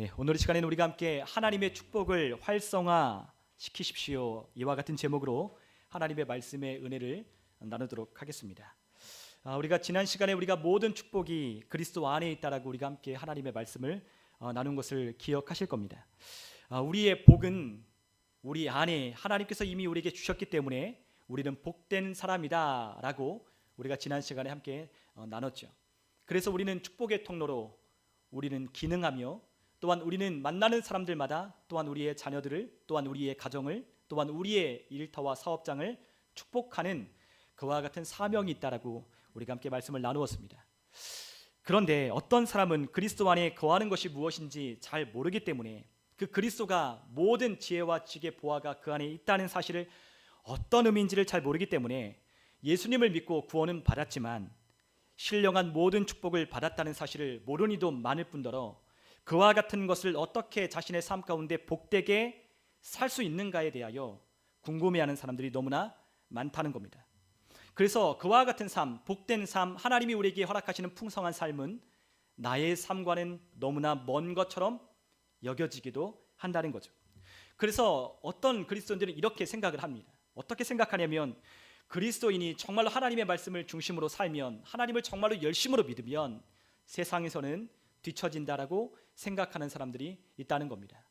네, 오늘 이 시간에는 우리가 함께 하나님의 축복을 활성화시키십시오. 이와 같은 제목으로 하나님의 말씀의 은혜를 나누도록 하겠습니다. 우리가 지난 시간에 우리가 모든 축복이 그리스도 안에 있다라고 우리가 함께 하나님의 말씀을 나눈 것을 기억하실 겁니다. 우리의 복은 우리 안에 하나님께서 이미 우리에게 주셨기 때문에 우리는 복된 사람이다라고 우리가 지난 시간에 함께 나눴죠. 그래서 우리는 축복의 통로로 우리는 기능하며 또한 우리는 만나는 사람들마다 또한 우리의 자녀들을 또한 우리의 가정을 또한 우리의 일터와 사업장을 축복하는 그와 같은 사명이 있다라고 우리가 함께 말씀을 나누었습니다. 그런데 어떤 사람은 그리스도 안에 거하는 것이 무엇인지 잘 모르기 때문에 그 그리스도가 모든 지혜와 지계 보화가 그 안에 있다는 사실을 어떤 의미인지를 잘 모르기 때문에 예수님을 믿고 구원은 받았지만 신령한 모든 축복을 받았다는 사실을 모르는 이도 많을 뿐더러 그와 같은 것을 어떻게 자신의 삶 가운데 복되게 살 수 있는가에 대하여 궁금해하는 사람들이 너무나 많다는 겁니다. 그래서 그와 같은 삶, 복된 삶, 하나님이 우리에게 허락하시는 풍성한 삶은 나의 삶과는 너무나 먼 것처럼 여겨지기도 한다는 거죠. 그래서 어떤 그리스도인들은 이렇게 생각을 합니다. 어떻게 생각하냐면 그리스도인이 정말로 하나님의 말씀을 중심으로 살면, 하나님을 정말로 열심으로 믿으면 세상에서는 뒤처진다라고 생각하는 사람들이 있다는 겁니다.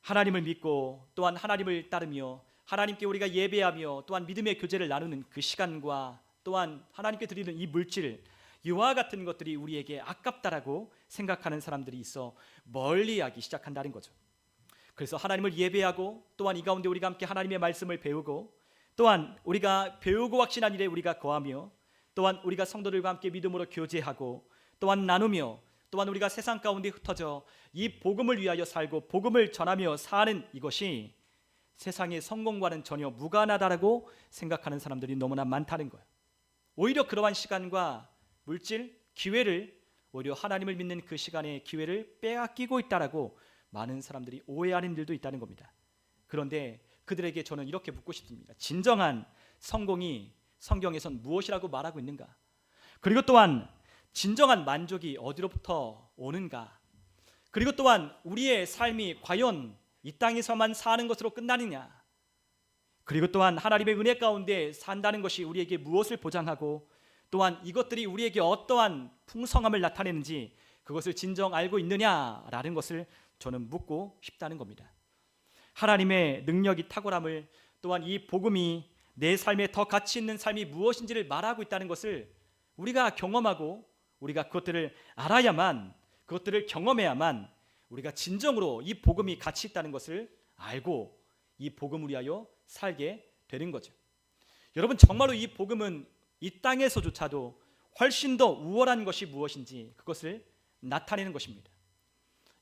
하나님을 믿고 또한 하나님을 따르며 하나님께 우리가 예배하며 또한 믿음의 교제를 나누는 그 시간과 또한 하나님께 드리는 이 물질, 이와 같은 것들이 우리에게 아깝다라고 생각하는 사람들이 있어 멀리하기 시작한다는 거죠. 그래서 하나님을 예배하고 또한 이 가운데 우리가 함께 하나님의 말씀을 배우고 또한 우리가 배우고 확신한 일에 우리가 거하며 또한 우리가 성도들과 함께 믿음으로 교제하고 또한 나누며 또한 우리가 세상 가운데 흩어져 이 복음을 위하여 살고 복음을 전하며 사는 이것이 세상의 성공과는 전혀 무관하다라고 생각하는 사람들이 너무나 많다는 거예요. 오히려 그러한 시간과 물질, 기회를 오히려 하나님을 믿는 그 시간의 기회를 빼앗기고 있다라고 많은 사람들이 오해하는 일도 있다는 겁니다. 그런데 그들에게 저는 이렇게 묻고 싶습니다. 진정한 성공이 성경에선 무엇이라고 말하고 있는가? 그리고 또한 진정한 만족이 어디로부터 오는가? 그리고 또한 우리의 삶이 과연 이 땅에서만 사는 것으로 끝나느냐? 그리고 또한 하나님의 은혜 가운데 산다는 것이 우리에게 무엇을 보장하고 또한 이것들이 우리에게 어떠한 풍성함을 나타내는지 그것을 진정 알고 있느냐라는 것을 저는 묻고 싶다는 겁니다. 하나님의 능력이 탁월함을 또한 이 복음이 내 삶에 더 가치 있는 삶이 무엇인지를 말하고 있다는 것을 우리가 경험하고 우리가 그것들을 알아야만, 그것들을 경험해야만 우리가 진정으로 이 복음이 가치 있다는 것을 알고 이 복음을 위하여 살게 되는 거죠. 여러분, 정말로 이 복음은 이 땅에서조차도 훨씬 더 우월한 것이 무엇인지 그것을 나타내는 것입니다.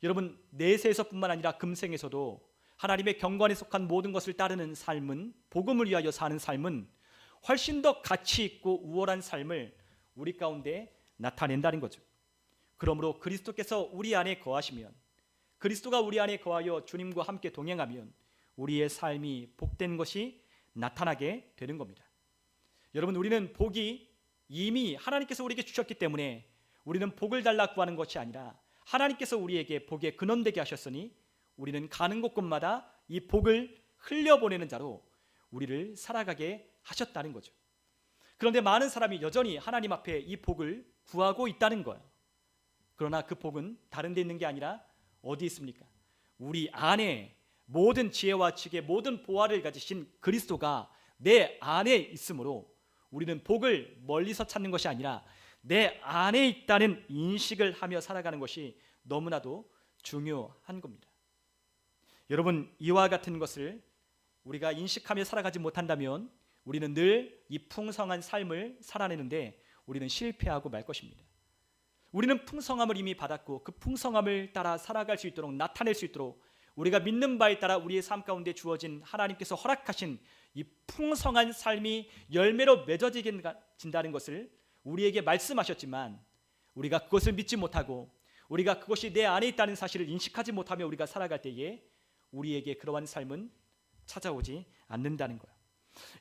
여러분, 내세에서뿐만 아니라 금생에서도 하나님의 경관에 속한 모든 것을 따르는 삶은, 복음을 위하여 사는 삶은 훨씬 더 가치 있고 우월한 삶을 우리 가운데 나타낸다는 거죠. 그러므로 그리스도께서 우리 안에 거하시면, 그리스도가 우리 안에 거하여 주님과 함께 동행하면 우리의 삶이 복된 것이 나타나게 되는 겁니다. 여러분, 우리는 복이 이미 하나님께서 우리에게 주셨기 때문에 우리는 복을 달라 구하는 것이 아니라 하나님께서 우리에게 복의 근원되게 하셨으니 우리는 가는 곳곳마다 이 복을 흘려보내는 자로 우리를 살아가게 하셨다는 거죠. 그런데 많은 사람이 여전히 하나님 앞에 이 복을 구하고 있다는 거예요. 그러나 그 복은 다른 데 있는 게 아니라 어디 있습니까? 우리 안에 모든 지혜와 지혜, 모든 보화를 가지신 그리스도가 내 안에 있으므로 우리는 복을 멀리서 찾는 것이 아니라 내 안에 있다는 인식을 하며 살아가는 것이 너무나도 중요한 겁니다. 여러분, 이와 같은 것을 우리가 인식하며 살아가지 못한다면 우리는 늘 이 풍성한 삶을 살아내는데 우리는 실패하고 말 것입니다. 우리는 풍성함을 이미 받았고 그 풍성함을 따라 살아갈 수 있도록, 나타낼 수 있도록 우리가 믿는 바에 따라 우리의 삶 가운데 주어진 하나님께서 허락하신 이 풍성한 삶이 열매로 맺어진다는 것을 우리에게 말씀하셨지만 우리가 그것을 믿지 못하고 우리가 그것이 내 안에 있다는 사실을 인식하지 못하며 우리가 살아갈 때에 우리에게 그러한 삶은 찾아오지 않는다는 거예요.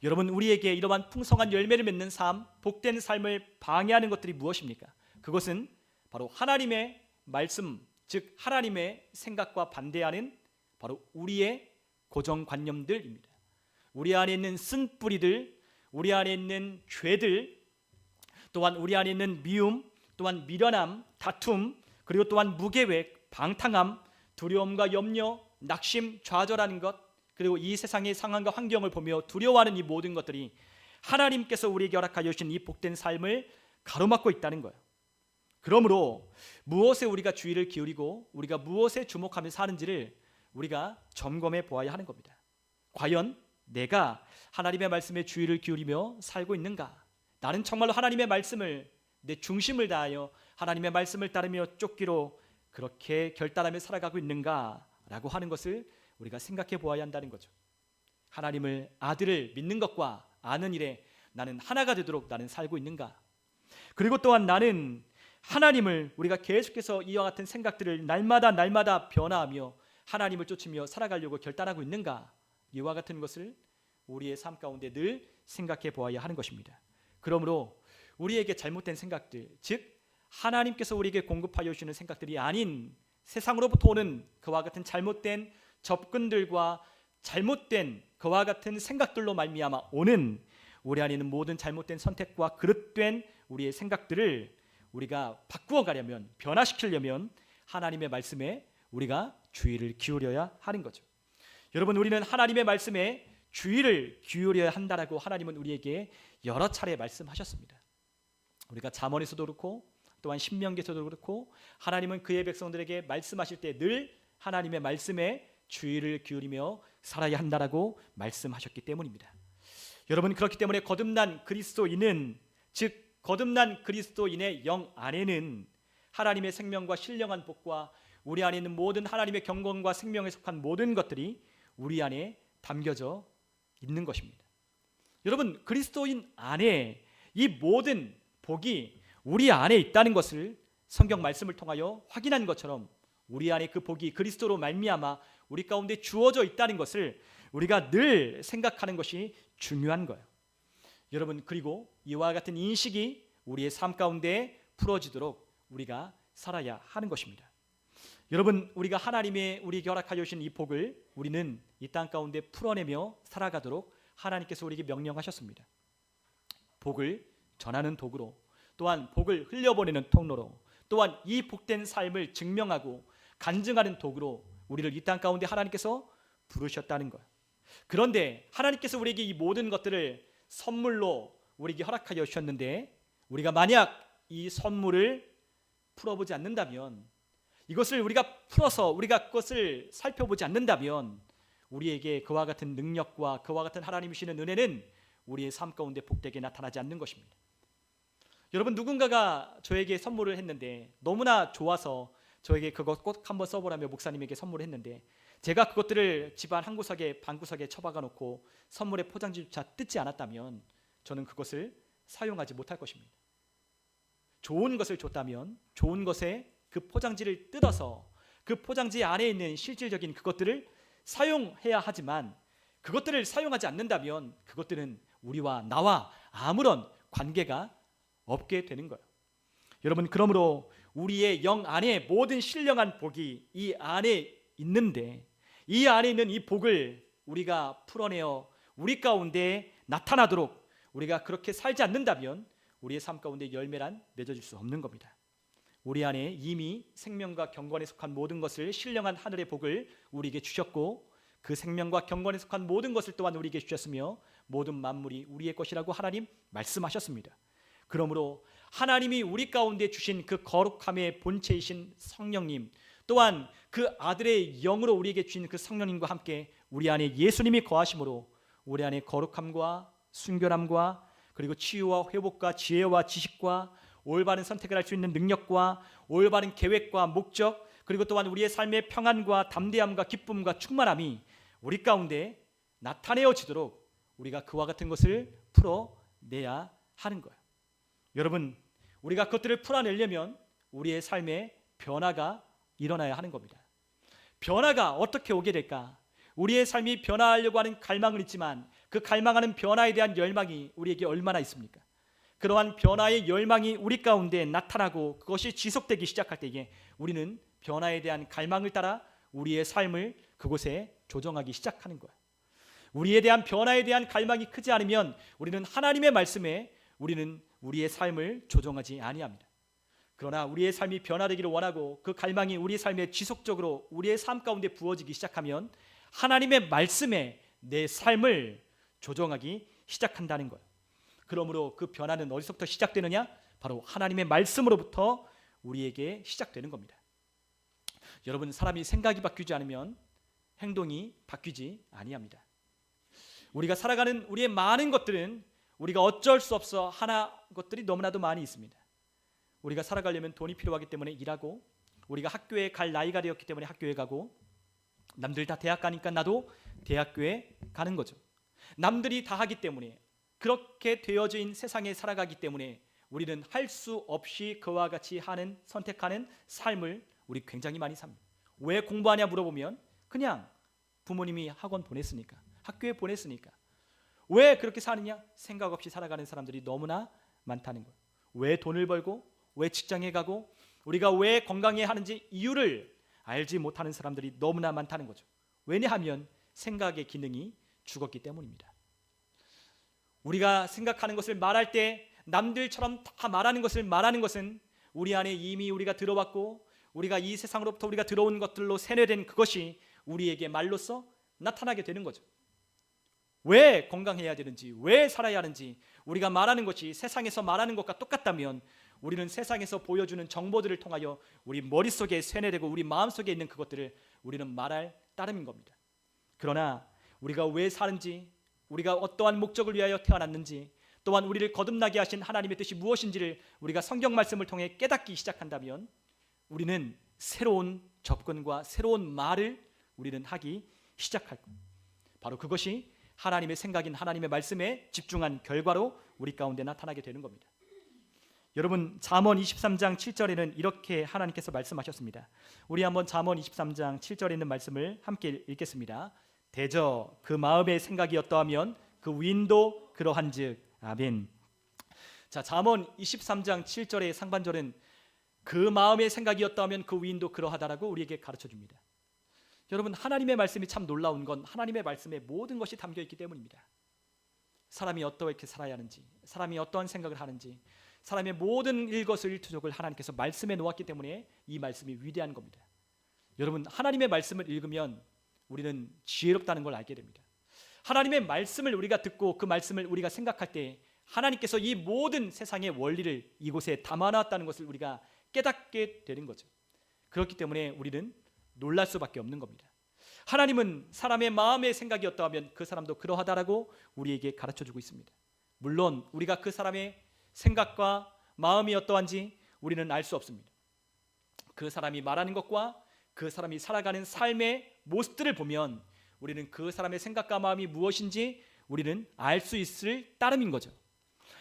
여러분, 우리에게 이러한 풍성한 열매를 맺는 삶, 복된 삶을 방해하는 것들이 무엇입니까? 그것은 바로 하나님의 말씀, 즉 하나님의 생각과 반대하는 바로 우리의 고정관념들입니다. 우리 안에 있는 쓴뿌리들, 우리 안에 있는 죄들, 또한 우리 안에 있는 미움, 또한 미련함, 다툼, 그리고 또한 무계획, 방탕함, 두려움과 염려, 낙심, 좌절하는 것, 그리고 이 세상의 상황과 환경을 보며 두려워하는 이 모든 것들이 하나님께서 우리에게 허락하여 주신 이 복된 삶을 가로막고 있다는 거예요. 그러므로 무엇에 우리가 주의를 기울이고 우리가 무엇에 주목하며 사는지를 우리가 점검해 보아야 하는 겁니다. 과연 내가 하나님의 말씀에 주의를 기울이며 살고 있는가? 나는 정말로 하나님의 말씀을 내 중심을 다하여 하나님의 말씀을 따르며 쫓기로 그렇게 결단하며 살아가고 있는가라고 하는 것을 우리가 생각해 보아야 한다는 거죠. 하나님을, 아들을 믿는 것과 아는 일에 나는 하나가 되도록 나는 살고 있는가? 그리고 또한 나는 하나님을, 우리가 계속해서 이와 같은 생각들을 날마다 변화하며 하나님을 쫓으며 살아가려고 결단하고 있는가? 이와 같은 것을 우리의 삶 가운데 늘 생각해 보아야 하는 것입니다. 그러므로 우리에게 잘못된 생각들, 즉 하나님께서 우리에게 공급하여 주시는 생각들이 아닌 세상으로부터 오는 그와 같은 잘못된 접근들과 잘못된 그와 같은 생각들로 말미암아 오는 우리 안에 있는 모든 잘못된 선택과 그릇된 우리의 생각들을 우리가 바꾸어 가려면, 변화시키려면 하나님의 말씀에 우리가 주의를 기울여야 하는 거죠. 여러분, 우리는 하나님의 말씀에 주의를 기울여야 한다라고 하나님은 우리에게 여러 차례 말씀하셨습니다. 우리가 잠언에서도 그렇고 또한 신명기에서도 그렇고 하나님은 그의 백성들에게 말씀하실 때 늘 하나님의 말씀에 주의를 기울이며 살아야 한다라고 말씀하셨기 때문입니다. 여러분, 그렇기 때문에 거듭난 그리스도인은, 즉 거듭난 그리스도인의 영 안에는 하나님의 생명과 신령한 복과 우리 안에 있는 모든 하나님의 경건과 생명에 속한 모든 것들이 우리 안에 담겨져 있는 것입니다. 여러분, 그리스도인 안에 이 모든 복이 우리 안에 있다는 것을 성경 말씀을 통하여 확인한 것처럼 우리 안에 그 복이 그리스도로 말미암아 우리 가운데 주어져 있다는 것을 우리가 늘 생각하는 것이 중요한 거예요. 여러분, 그리고 이와 같은 인식이 우리의 삶 가운데 풀어지도록 우리가 살아야 하는 것입니다. 여러분, 우리가 하나님의 우리에게 허락하여 주신 이 복을 우리는 이 땅 가운데 풀어내며 살아가도록 하나님께서 우리에게 명령하셨습니다. 복을 전하는 도구로, 또한 복을 흘려보내는 통로로, 또한 이 복된 삶을 증명하고 간증하는 도구로 우리를 이 땅 가운데 하나님께서 부르셨다는 거예요. 그런데 하나님께서 우리에게 이 모든 것들을 선물로 우리에게 허락하여 주셨는데 우리가 만약 이 선물을 풀어보지 않는다면, 이것을 우리가 풀어서 우리가 그것을 살펴보지 않는다면 우리에게 그와 같은 능력과 그와 같은 하나님이 주시는 은혜는 우리의 삶 가운데 복되게 나타나지 않는 것입니다. 여러분, 누군가가 저에게 선물을 했는데 너무나 좋아서 저에게 그것 꼭 한번 써보라며 목사님에게 선물을 했는데 제가 그것들을 집안 한 구석에 방구석에 처박아 놓고 선물의 포장지조차 뜯지 않았다면 저는 그것을 사용하지 못할 것입니다. 좋은 것을 줬다면 좋은 것에 그 포장지를 뜯어서 그 포장지 안에 있는 실질적인 그것들을 사용해야 하지만 그것들을 사용하지 않는다면 그것들은 우리와 나와 아무런 관계가 없게 되는 거예요. 여러분, 그러므로 우리의 영 안에 모든 신령한 복이 이 안에 있는데 이 안에 있는 이 복을 우리가 풀어내어 우리 가운데 나타나도록 우리가 그렇게 살지 않는다면 우리의 삶 가운데 열매란 맺어질 수 없는 겁니다. 우리 안에 이미 생명과 경건에 속한 모든 것을, 신령한 하늘의 복을 우리에게 주셨고 그 생명과 경건에 속한 모든 것을 또한 우리에게 주셨으며 모든 만물이 우리의 것이라고 하나님 말씀하셨습니다. 그러므로 하나님이 우리 가운데 주신 그 거룩함의 본체이신 성령님, 또한 그 아들의 영으로 우리에게 주신 그 성령님과 함께 우리 안에 예수님이 거하심으로 우리 안에 거룩함과 순결함과 그리고 치유와 회복과 지혜와 지식과 올바른 선택을 할 수 있는 능력과 올바른 계획과 목적, 그리고 또한 우리의 삶의 평안과 담대함과 기쁨과 충만함이 우리 가운데 나타내어지도록 우리가 그와 같은 것을 풀어내야 하는 거예요. 여러분, 우리가 그것들을 풀어내려면 우리의 삶에 변화가 일어나야 하는 겁니다. 변화가 어떻게 오게 될까? 우리의 삶이 변화하려고 하는 갈망은 있지만 그 갈망하는 변화에 대한 열망이 우리에게 얼마나 있습니까? 그러한 변화의 열망이 우리 가운데 나타나고 그것이 지속되기 시작할 때에 우리는 변화에 대한 갈망을 따라 우리의 삶을 그곳에 조정하기 시작하는 거예요. 우리에 대한 변화에 대한 갈망이 크지 않으면 우리는 하나님의 말씀에 우리는 우리의 삶을 조정하지 아니합니다. 그러나 우리의 삶이 변화되기를 원하고 그 갈망이 우리의 삶에 지속적으로 우리의 삶 가운데 부어지기 시작하면 하나님의 말씀에 내 삶을 조정하기 시작한다는 거예요. 그러므로 그 변화는 어디서부터 시작되느냐? 바로 하나님의 말씀으로부터 우리에게 시작되는 겁니다. 여러분, 사람이 생각이 바뀌지 않으면 행동이 바뀌지 아니합니다. 우리가 살아가는 우리의 많은 것들은 우리가 어쩔 수 없어 하나 것들이 너무나도 많이 있습니다. 우리가 살아가려면 돈이 필요하기 때문에 일하고, 우리가 학교에 갈 나이가 되었기 때문에 학교에 가고, 남들 다 대학 가니까 나도 대학교에 가는 거죠. 남들이 다 하기 때문에, 그렇게 되어진 세상에 살아가기 때문에 우리는 할 수 없이 그와 같이 선택하는 삶을 우리 굉장히 많이 삽니다. 왜 공부하냐 물어보면 그냥 부모님이 학원 보냈으니까, 학교에 보냈으니까. 왜 그렇게 사느냐? 생각 없이 살아가는 사람들이 너무나 많다는 거예요. 왜 돈을 벌고, 왜 직장에 가고, 우리가 왜 건강해야 하는지 이유를 알지 못하는 사람들이 너무나 많다는 거죠. 왜냐하면 생각의 기능이 죽었기 때문입니다. 우리가 생각하는 것을 말할 때 남들처럼 다 말하는 것은 우리 안에 이미 우리가 들어왔고, 우리가 이 세상으로부터 우리가 들어온 것들로 세뇌된 그것이 우리에게 말로써 나타나게 되는 거죠. 왜 건강해야 되는지, 왜 살아야 하는지 우리가 말하는 것이 세상에서 말하는 것과 똑같다면 우리는 세상에서 보여주는 정보들을 통하여 우리 머릿속에 세뇌되고 우리 마음속에 있는 그것들을 우리는 말할 따름인 겁니다. 그러나 우리가 왜 사는지, 우리가 어떠한 목적을 위하여 태어났는지, 또한 우리를 거듭나게 하신 하나님의 뜻이 무엇인지를 우리가 성경 말씀을 통해 깨닫기 시작한다면 우리는 새로운 접근과 새로운 말을 우리는 하기 시작할 겁니다. 바로 그것이 하나님의 생각인 하나님의 말씀에 집중한 결과로 우리 가운데 나타나게 되는 겁니다. 여러분, 잠언 23장 7절에는 이렇게 하나님께서 말씀하셨습니다. 우리 한번 잠언 23장 7절에 있는 말씀을 함께 읽겠습니다. 대저 그 마음의 생각이 어떠하면 그 위인도 그러한즉. 아멘. 자, 잠언 23장 7절의 상반절은 그 마음의 생각이 어떠하면 그 위인도 그러하다라고 우리에게 가르쳐 줍니다. 여러분, 하나님의 말씀이 참 놀라운 건 하나님의 말씀에 모든 것이 담겨 있기 때문입니다. 사람이 어떻게 살아야 하는지, 사람이 어떠한 생각을 하는지, 사람의 모든 일거수일투족을 하나님께서 말씀에 놓았기 때문에 이 말씀이 위대한 겁니다. 여러분, 하나님의 말씀을 읽으면 우리는 지혜롭다는 걸 알게 됩니다. 하나님의 말씀을 우리가 듣고 그 말씀을 우리가 생각할 때 하나님께서 이 모든 세상의 원리를 이곳에 담아놨다는 것을 우리가 깨닫게 되는 거죠. 그렇기 때문에 우리는 놀랄 수밖에 없는 겁니다. 하나님은 사람의 마음의 생각이 어떠하면 그 사람도 그러하다라고 우리에게 가르쳐주고 있습니다. 물론 우리가 그 사람의 생각과 마음이 어떠한지 우리는 알 수 없습니다. 그 사람이 말하는 것과 그 사람이 살아가는 삶의 모습들을 보면 우리는 그 사람의 생각과 마음이 무엇인지 우리는 알 수 있을 따름인 거죠.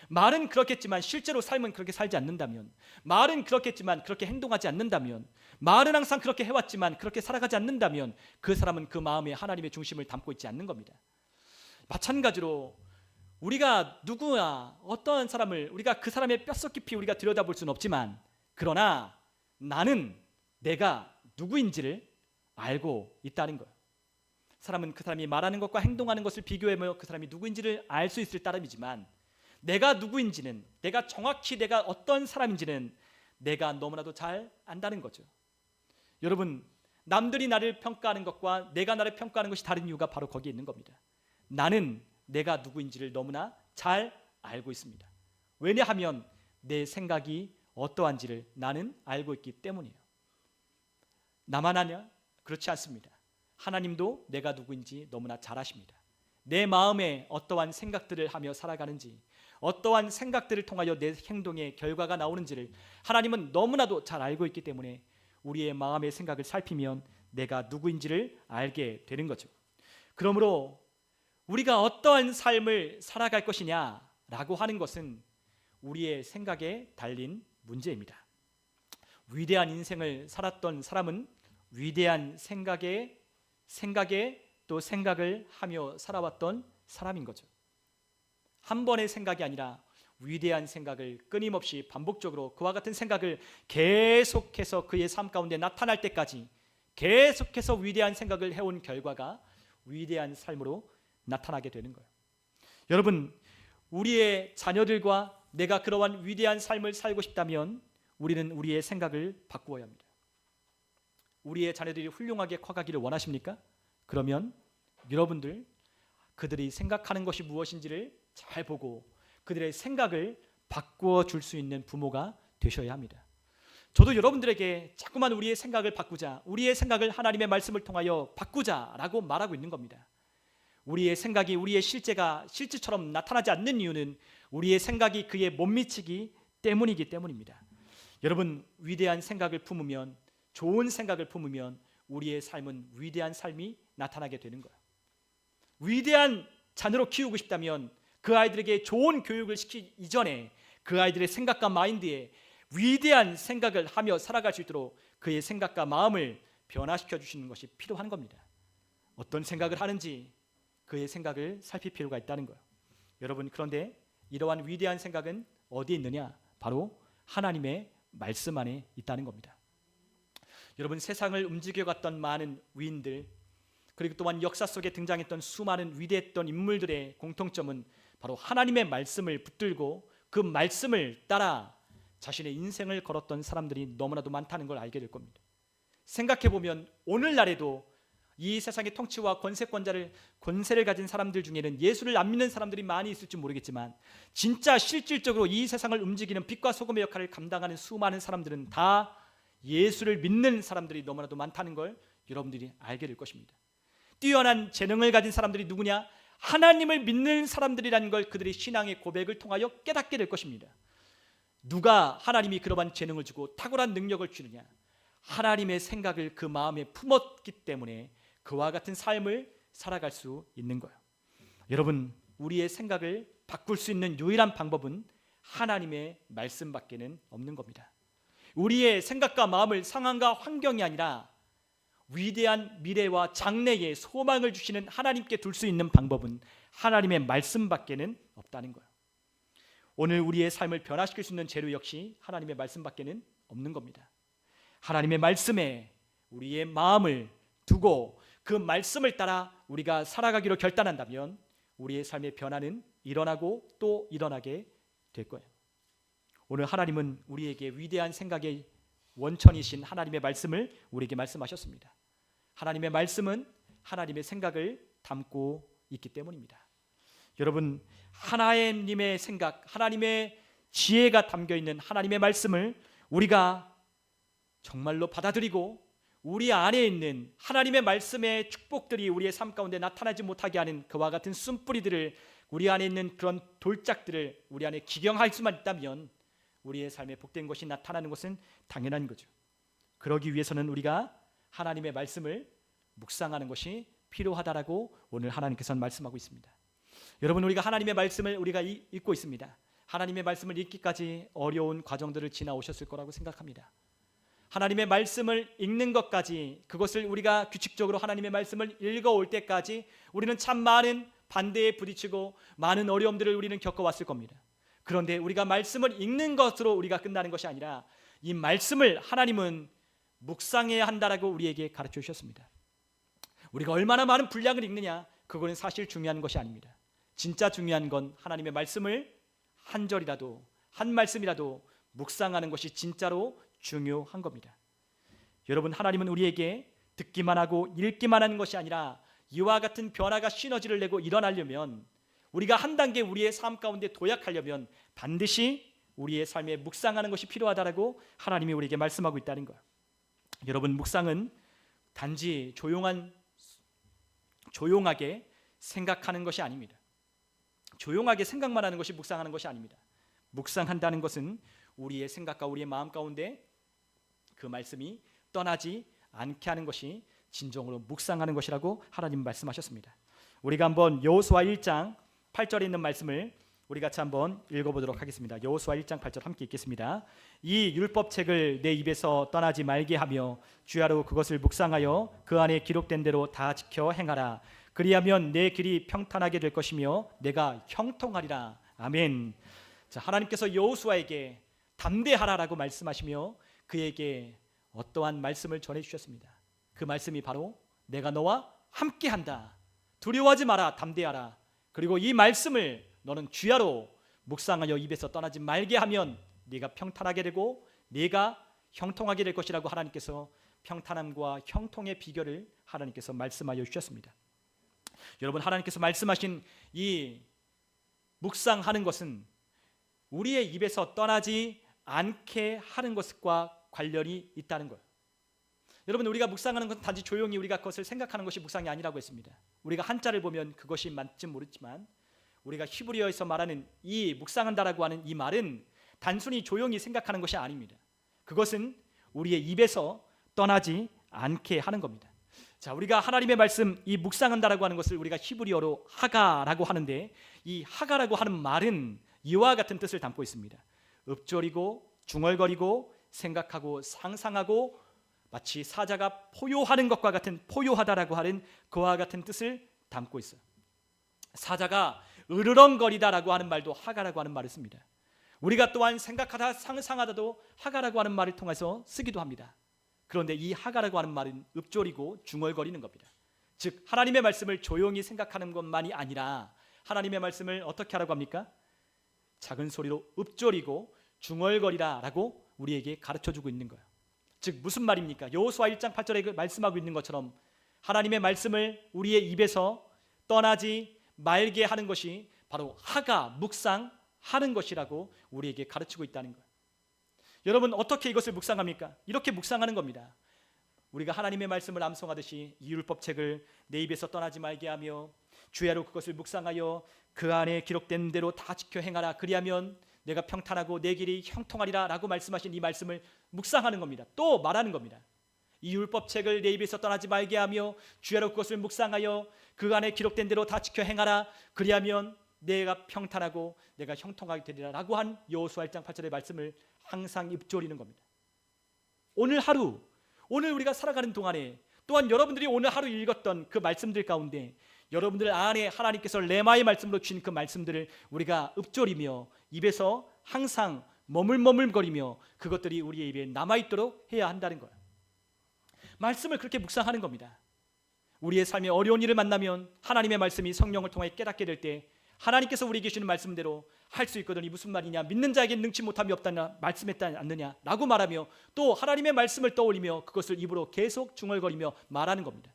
말은 그렇겠지만 실제로 삶은 그렇게 살지 않는다면, 말은 그렇겠지만 그렇게 행동하지 않는다면, 말은 항상 그렇게 해왔지만 그렇게 살아가지 않는다면 그 사람은 그 마음에 하나님의 중심을 담고 있지 않는 겁니다. 마찬가지로 우리가 누구나 어떠한 사람을 우리가 그 사람의 뼛속 깊이 우리가 들여다볼 수는 없지만, 그러나 나는 내가 누구인지를 알고 있다는 거예요. 사람은 그 사람이 말하는 것과 행동하는 것을 비교해보며 그 사람이 누구인지를 알 수 있을 따름이지만, 내가 누구인지는, 내가 정확히 내가 어떤 사람인지는 내가 너무나도 잘 안다는 거죠. 여러분, 남들이 나를 평가하는 것과 내가 나를 평가하는 것이 다른 이유가 바로 거기에 있는 겁니다. 나는 내가 누구인지를 너무나 잘 알고 있습니다. 왜냐하면 내 생각이 어떠한지를 나는 알고 있기 때문이에요. 나만 아냐? 그렇지 않습니다. 하나님도 내가 누구인지 너무나 잘 아십니다. 내 마음에 어떠한 생각들을 하며 살아가는지, 어떠한 생각들을 통하여 내 행동의 결과가 나오는지를 하나님은 너무나도 잘 알고 있기 때문에 우리의 마음의 생각을 살피면 내가 누구인지를 알게 되는 거죠. 그러므로 우리가 어떠한 삶을 살아갈 것이냐라고 하는 것은 우리의 생각에 달린 문제입니다. 위대한 인생을 살았던 사람은 위대한 생각에 또 생각을 하며 살아왔던 사람인 거죠. 한 번의 생각이 아니라 위대한 생각을 끊임없이 반복적으로 그와 같은 생각을 계속해서 그의 삶 가운데 나타날 때까지 계속해서 위대한 생각을 해온 결과가 위대한 삶으로 나타나게 되는 거예요. 여러분, 우리의 자녀들과 내가 그러한 위대한 삶을 살고 싶다면 우리는 우리의 생각을 바꾸어야 합니다. 우리의 자녀들이 훌륭하게 커가기를 원하십니까? 그러면 여러분들 그들이 생각하는 것이 무엇인지를 잘 보고 그들의 생각을 바꾸어 줄 수 있는 부모가 되셔야 합니다. 저도 여러분들에게 자꾸만 우리의 생각을 바꾸자, 우리의 생각을 하나님의 말씀을 통하여 바꾸자라고 말하고 있는 겁니다. 우리의 생각이 우리의 실제가 실제처럼 나타나지 않는 이유는 우리의 생각이 그에 못 미치기 때문이기 때문입니다. 여러분, 위대한 생각을 품으면, 좋은 생각을 품으면 우리의 삶은 위대한 삶이 나타나게 되는 거예요. 위대한 자녀로 키우고 싶다면 그 아이들에게 좋은 교육을 시키기 이전에 그 아이들의 생각과 마인드에 위대한 생각을 하며 살아갈 수 있도록 그의 생각과 마음을 변화시켜 주시는 것이 필요한 겁니다. 어떤 생각을 하는지 그의 생각을 살필 필요가 있다는 거예요. 여러분, 그런데 이러한 위대한 생각은 어디에 있느냐? 바로 하나님의 말씀 안에 있다는 겁니다. 여러분, 세상을 움직여갔던 많은 위인들, 그리고 또한 역사 속에 등장했던 수많은 위대했던 인물들의 공통점은 바로 하나님의 말씀을 붙들고 그 말씀을 따라 자신의 인생을 걸었던 사람들이 너무나도 많다는 걸 알게 될 겁니다. 생각해보면 오늘날에도 이 세상의 통치와 권세를 가진 사람들 중에는 예수를 안 믿는 사람들이 많이 있을지 모르겠지만 진짜 실질적으로 이 세상을 움직이는 빛과 소금의 역할을 감당하는 수많은 사람들은 다 예수를 믿는 사람들이 너무나도 많다는 걸 여러분들이 알게 될 것입니다. 뛰어난 재능을 가진 사람들이 누구냐? 하나님을 믿는 사람들이라는 걸 그들의 신앙의 고백을 통하여 깨닫게 될 것입니다. 누가 하나님이 그러한 재능을 주고 탁월한 능력을 주느냐? 하나님의 생각을 그 마음에 품었기 때문에 그와 같은 삶을 살아갈 수 있는 거예요. 여러분, 우리의 생각을 바꿀 수 있는 유일한 방법은 하나님의 말씀밖에는 없는 겁니다. 우리의 생각과 마음을 상황과 환경이 아니라 위대한 미래와 장래의 소망을 주시는 하나님께 둘 수 있는 방법은 하나님의 말씀밖에는 없다는 거예요. 오늘 우리의 삶을 변화시킬 수 있는 재료 역시 하나님의 말씀밖에는 없는 겁니다. 하나님의 말씀에 우리의 마음을 두고 그 말씀을 따라 우리가 살아가기로 결단한다면 우리의 삶의 변화는 일어나고 또 일어나게 될 거예요. 오늘 하나님은 우리에게 위대한 생각의 원천이신 하나님의 말씀을 우리에게 말씀하셨습니다. 하나님의 말씀은 하나님의 생각을 담고 있기 때문입니다. 여러분, 하나님의 생각, 하나님의 지혜가 담겨있는 하나님의 말씀을 우리가 정말로 받아들이고 우리 안에 있는 하나님의 말씀의 축복들이 우리의 삶 가운데 나타나지 못하게 하는 그와 같은 쓴뿌리들을, 우리 안에 있는 그런 돌짝들을 우리 안에 기경할 수만 있다면 우리의 삶에 복된 것이 나타나는 것은 당연한 거죠. 그러기 위해서는 우리가 하나님의 말씀을 묵상하는 것이 필요하다라고 오늘 하나님께서는 말씀하고 있습니다. 여러분, 우리가 하나님의 말씀을 우리가 읽고 있습니다. 하나님의 말씀을 읽기까지 어려운 과정들을 지나오셨을 거라고 생각합니다. 하나님의 말씀을 읽는 것까지, 그것을 우리가 규칙적으로 하나님의 말씀을 읽어올 때까지 우리는 참 많은 반대에 부딪히고 많은 어려움들을 우리는 겪어왔을 겁니다. 그런데 우리가 말씀을 읽는 것으로 우리가 끝나는 것이 아니라 이 말씀을 하나님은 묵상해야 한다라고 우리에게 가르쳐 주셨습니다. 우리가 얼마나 많은 분량을 읽느냐, 그거는 사실 중요한 것이 아닙니다. 진짜 중요한 건 하나님의 말씀을 한 절이라도, 한 말씀이라도 묵상하는 것이 진짜로 중요한 겁니다. 여러분, 하나님은 우리에게 듣기만 하고 읽기만 하는 것이 아니라 이와 같은 변화가 시너지를 내고 일어나려면, 우리가 한 단계 우리의 삶 가운데 도약하려면 반드시 우리의 삶에 묵상하는 것이 필요하다라고 하나님이 우리에게 말씀하고 있다는 거예요. 여러분, 묵상은 단지 조용하게 생각하는 것이 아닙니다. 조용하게 생각만 하는 것이 묵상하는 것이 아닙니다. 묵상한다는 것은 우리의 생각과 우리의 마음 가운데 그 말씀이 떠나지 않게 하는 것이 진정으로 묵상하는 것이라고 하나님 말씀하셨습니다. 우리가 한번 여호수아 1장 8절에 있는 말씀을 우리 같이 한번 읽어보도록 하겠습니다. 여호수아 1장 8절 함께 읽겠습니다. 이 율법책을 내 입에서 떠나지 말게 하며 주야로 그것을 묵상하여 그 안에 기록된 대로 다 지켜 행하라. 그리하면 내 길이 평탄하게 될 것이며 내가 형통하리라. 아멘. 자, 하나님께서 여호수아에게 담대하라라고 말씀하시며 그에게 어떠한 말씀을 전해 주셨습니다. 그 말씀이 바로 내가 너와 함께한다. 두려워하지 마라. 담대하라. 그리고 이 말씀을 너는 주야로 묵상하여 입에서 떠나지 말게 하면 네가 평탄하게 되고 네가 형통하게 될 것이라고 하나님께서 평탄함과 형통의 비결을 하나님께서 말씀하여 주셨습니다. 여러분, 하나님께서 말씀하신 이 묵상하는 것은 우리의 입에서 떠나지 않게 하는 것과 관련이 있다는 거예요. 여러분, 우리가 묵상하는 것은 단지 조용히 우리가 그것을 생각하는 것이 묵상이 아니라고 했습니다. 우리가 한자를 보면 그것이 맞지 모르지만 우리가 히브리어에서 말하는 이 묵상한다라고 하는 이 말은 단순히 조용히 생각하는 것이 아닙니다. 그것은 우리의 입에서 떠나지 않게 하는 겁니다. 자, 우리가 하나님의 말씀 이 묵상한다라고 하는 것을 우리가 히브리어로 하가라고 하는데 이 하가라고 하는 말은 이와 같은 뜻을 담고 있습니다. 읊조리고 중얼거리고 생각하고 상상하고 마치 사자가 포효하는 것과 같은 포효하다라고 하는 그와 같은 뜻을 담고 있어요. 사자가 으르렁거리다라고 하는 말도 하가라고 하는 말을 씁니다. 우리가 또한 생각하다 상상하다도 하가라고 하는 말을 통해서 쓰기도 합니다. 그런데 이 하가라고 하는 말은 읊조리고 중얼거리는 겁니다. 즉 하나님의 말씀을 조용히 생각하는 것만이 아니라 하나님의 말씀을 어떻게 하라고 합니까? 작은 소리로 읊조리고 중얼거리라라고 우리에게 가르쳐주고 있는 거예요. 즉 무슨 말입니까? 여호수아 1장 8절에 말씀하고 있는 것처럼 하나님의 말씀을 우리의 입에서 떠나지 말게 하는 것이 바로 하가, 묵상하는 것이라고 우리에게 가르치고 있다는 거예요. 여러분, 어떻게 이것을 묵상합니까? 이렇게 묵상하는 겁니다. 우리가 하나님의 말씀을 암송하듯이 이 율법책을 내 입에서 떠나지 말게 하며 주야로 그것을 묵상하여 그 안에 기록된 대로 다 지켜 행하라. 그리하면 내가 평탄하고 내 길이 형통하리라 라고 말씀하신 이 말씀을 묵상하는 겁니다. 또 말하는 겁니다. 이 율법책을 내 입에서 떠나지 말게 하며 주야로 그것을 묵상하여 그 안에 기록된 대로 다 지켜 행하라. 그리하면 내가 평탄하고 내가 형통하게 되리라 라고 한 여호수아 1장 8절의 말씀을 항상 읊조리는 겁니다. 오늘 하루, 오늘 우리가 살아가는 동안에 또한 여러분들이 오늘 하루 읽었던 그 말씀들 가운데 여러분들 안에 하나님께서 레마의 말씀으로 주신 그 말씀들을 우리가 읊조리며 입에서 항상 머물머물거리며 그것들이 우리의 입에 남아있도록 해야 한다는 거예요. 말씀을 그렇게 묵상하는 겁니다. 우리의 삶에 어려운 일을 만나면 하나님의 말씀이 성령을 통해 깨닫게 될 때 하나님께서 우리에게 주시는 말씀대로 할 수 있거든. 이 무슨 말이냐? 믿는 자에게 능치 못함이 없다냐? 말씀했지 않느냐? 라고 말하며 또 하나님의 말씀을 떠올리며 그것을 입으로 계속 중얼거리며 말하는 겁니다.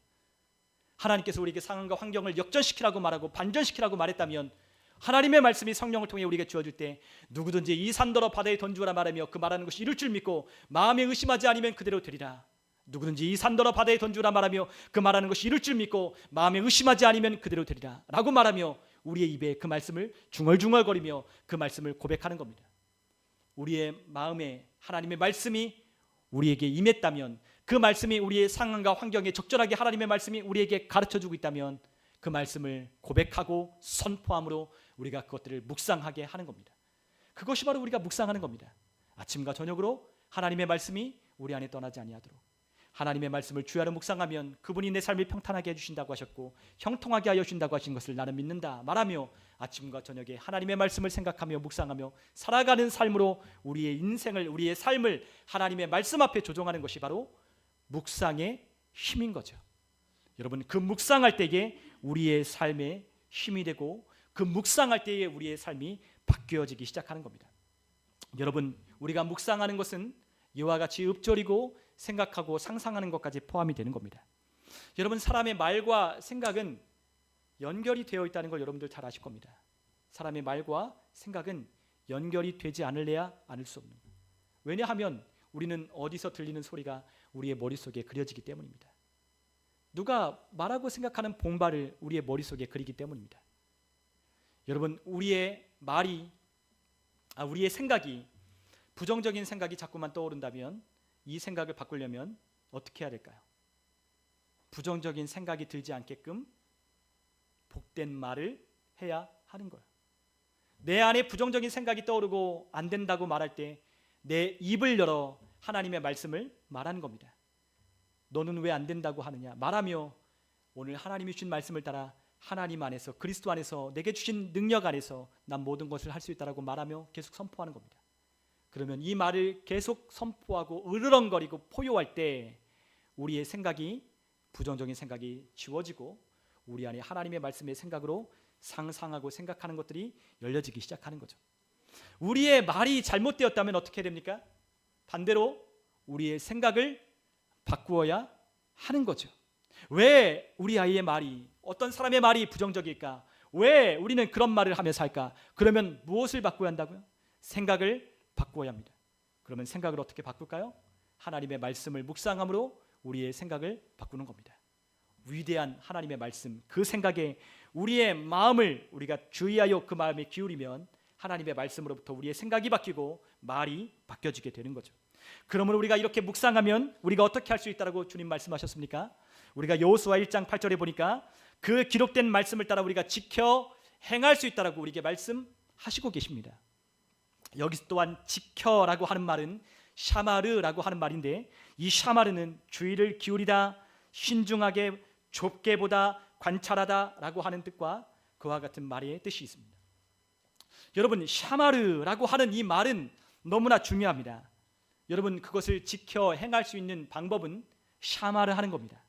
하나님께서 우리에게 상황과 환경을 역전시키라고 말하고 반전시키라고 말했다면 하나님의 말씀이 성령을 통해 우리에게 주어질 때 누구든지 이 산더러 바다에 던지라 말하며 그 말하는 것이 이룰 줄 믿고 마음에 의심하지 않으면 그대로 되리라. 누구든지 이 산더러 바다에 던지라 말하며 그 말하는 것이 이룰 줄 믿고 마음에 의심하지 않으면 그대로 되리라 라고 말하며 우리의 입에 그 말씀을 중얼중얼거리며 그 말씀을 고백하는 겁니다. 우리의 마음에 하나님의 말씀이 우리에게 임했다면, 그 말씀이 우리의 상황과 환경에 적절하게 하나님의 말씀이 우리에게 가르쳐주고 있다면 그 말씀을 고백하고 선포함으로 우리가 그것들을 묵상하게 하는 겁니다. 그것이 바로 우리가 묵상하는 겁니다. 아침과 저녁으로 하나님의 말씀이 우리 안에 떠나지 아니하도록 하나님의 말씀을 주야로 묵상하면 그분이 내 삶을 평탄하게 해주신다고 하셨고 형통하게 하여 주신다고 하신 것을 나는 믿는다 말하며 아침과 저녁에 하나님의 말씀을 생각하며 묵상하며 살아가는 삶으로 우리의 인생을, 우리의 삶을 하나님의 말씀 앞에 조정하는 것이 바로 묵상의 힘인 거죠. 여러분, 그 묵상할 때에 우리의 삶에 힘이 되고 그 묵상할 때에 우리의 삶이 바뀌어지기 시작하는 겁니다. 여러분, 우리가 묵상하는 것은 이와 같이 읊조리고 생각하고 상상하는 것까지 포함이 되는 겁니다. 여러분, 사람의 말과 생각은 연결이 되어 있다는 걸 여러분들 잘 아실 겁니다. 사람의 말과 생각은 연결이 되지 않을래야 않을 수 없는 거예요. 왜냐하면 우리는 어디서 들리는 소리가 우리의 머릿속에 그려지기 때문입니다. 누가 말하고 생각하는 봉발을 우리의 머릿속에 그리기 때문입니다. 여러분, 우리의 생각이 부정적인 생각이 자꾸만 떠오른다면 이 생각을 바꾸려면 어떻게 해야 될까요? 부정적인 생각이 들지 않게끔 복된 말을 해야 하는 거예요. 내 안에 부정적인 생각이 떠오르고 안 된다고 말할 때 내 입을 열어 하나님의 말씀을 말하는 겁니다. 너는 왜 안 된다고 하느냐 말하며 오늘 하나님이 주신 말씀을 따라 하나님 안에서, 그리스도 안에서, 내게 주신 능력 안에서 난 모든 것을 할 수 있다라고 말하며 계속 선포하는 겁니다. 그러면 이 말을 계속 선포하고 으르렁거리고 포효할 때 우리의 생각이, 부정적인 생각이 지워지고 우리 안에 하나님의 말씀의 생각으로 상상하고 생각하는 것들이 열려지기 시작하는 거죠. 우리의 말이 잘못되었다면 어떻게 됩니까? 반대로 우리의 생각을 바꾸어야 하는 거죠. 왜 우리 아이의 말이, 어떤 사람의 말이 부정적일까? 왜 우리는 그런 말을 하며 살까? 그러면 무엇을 바꿔야 한다고요? 생각을 바꾸어야 합니다. 그러면 생각을 어떻게 바꿀까요? 하나님의 말씀을 묵상함으로 우리의 생각을 바꾸는 겁니다. 위대한 하나님의 말씀, 그 생각에 우리의 마음을 우리가 주의하여 그 마음에 기울이면 하나님의 말씀으로부터 우리의 생각이 바뀌고 말이 바뀌어지게 되는 거죠. 그러므로 우리가 이렇게 묵상하면 우리가 어떻게 할 수 있다고 주님 말씀하셨습니까? 우리가 여호수아 1장 8절에 보니까 그 기록된 말씀을 따라 우리가 지켜 행할 수 있다라고 우리에게 말씀하시고 계십니다. 여기서 또한 지켜라고 하는 말은 샤마르라고 하는 말인데, 이 샤마르는 주의를 기울이다, 신중하게, 좁게 보다, 관찰하다라고 하는 뜻과 그와 같은 말의 뜻이 있습니다. 여러분, 샤마르라고 하는 이 말은 너무나 중요합니다. 여러분, 그것을 지켜 행할 수 있는 방법은 샤마르 하는 겁니다.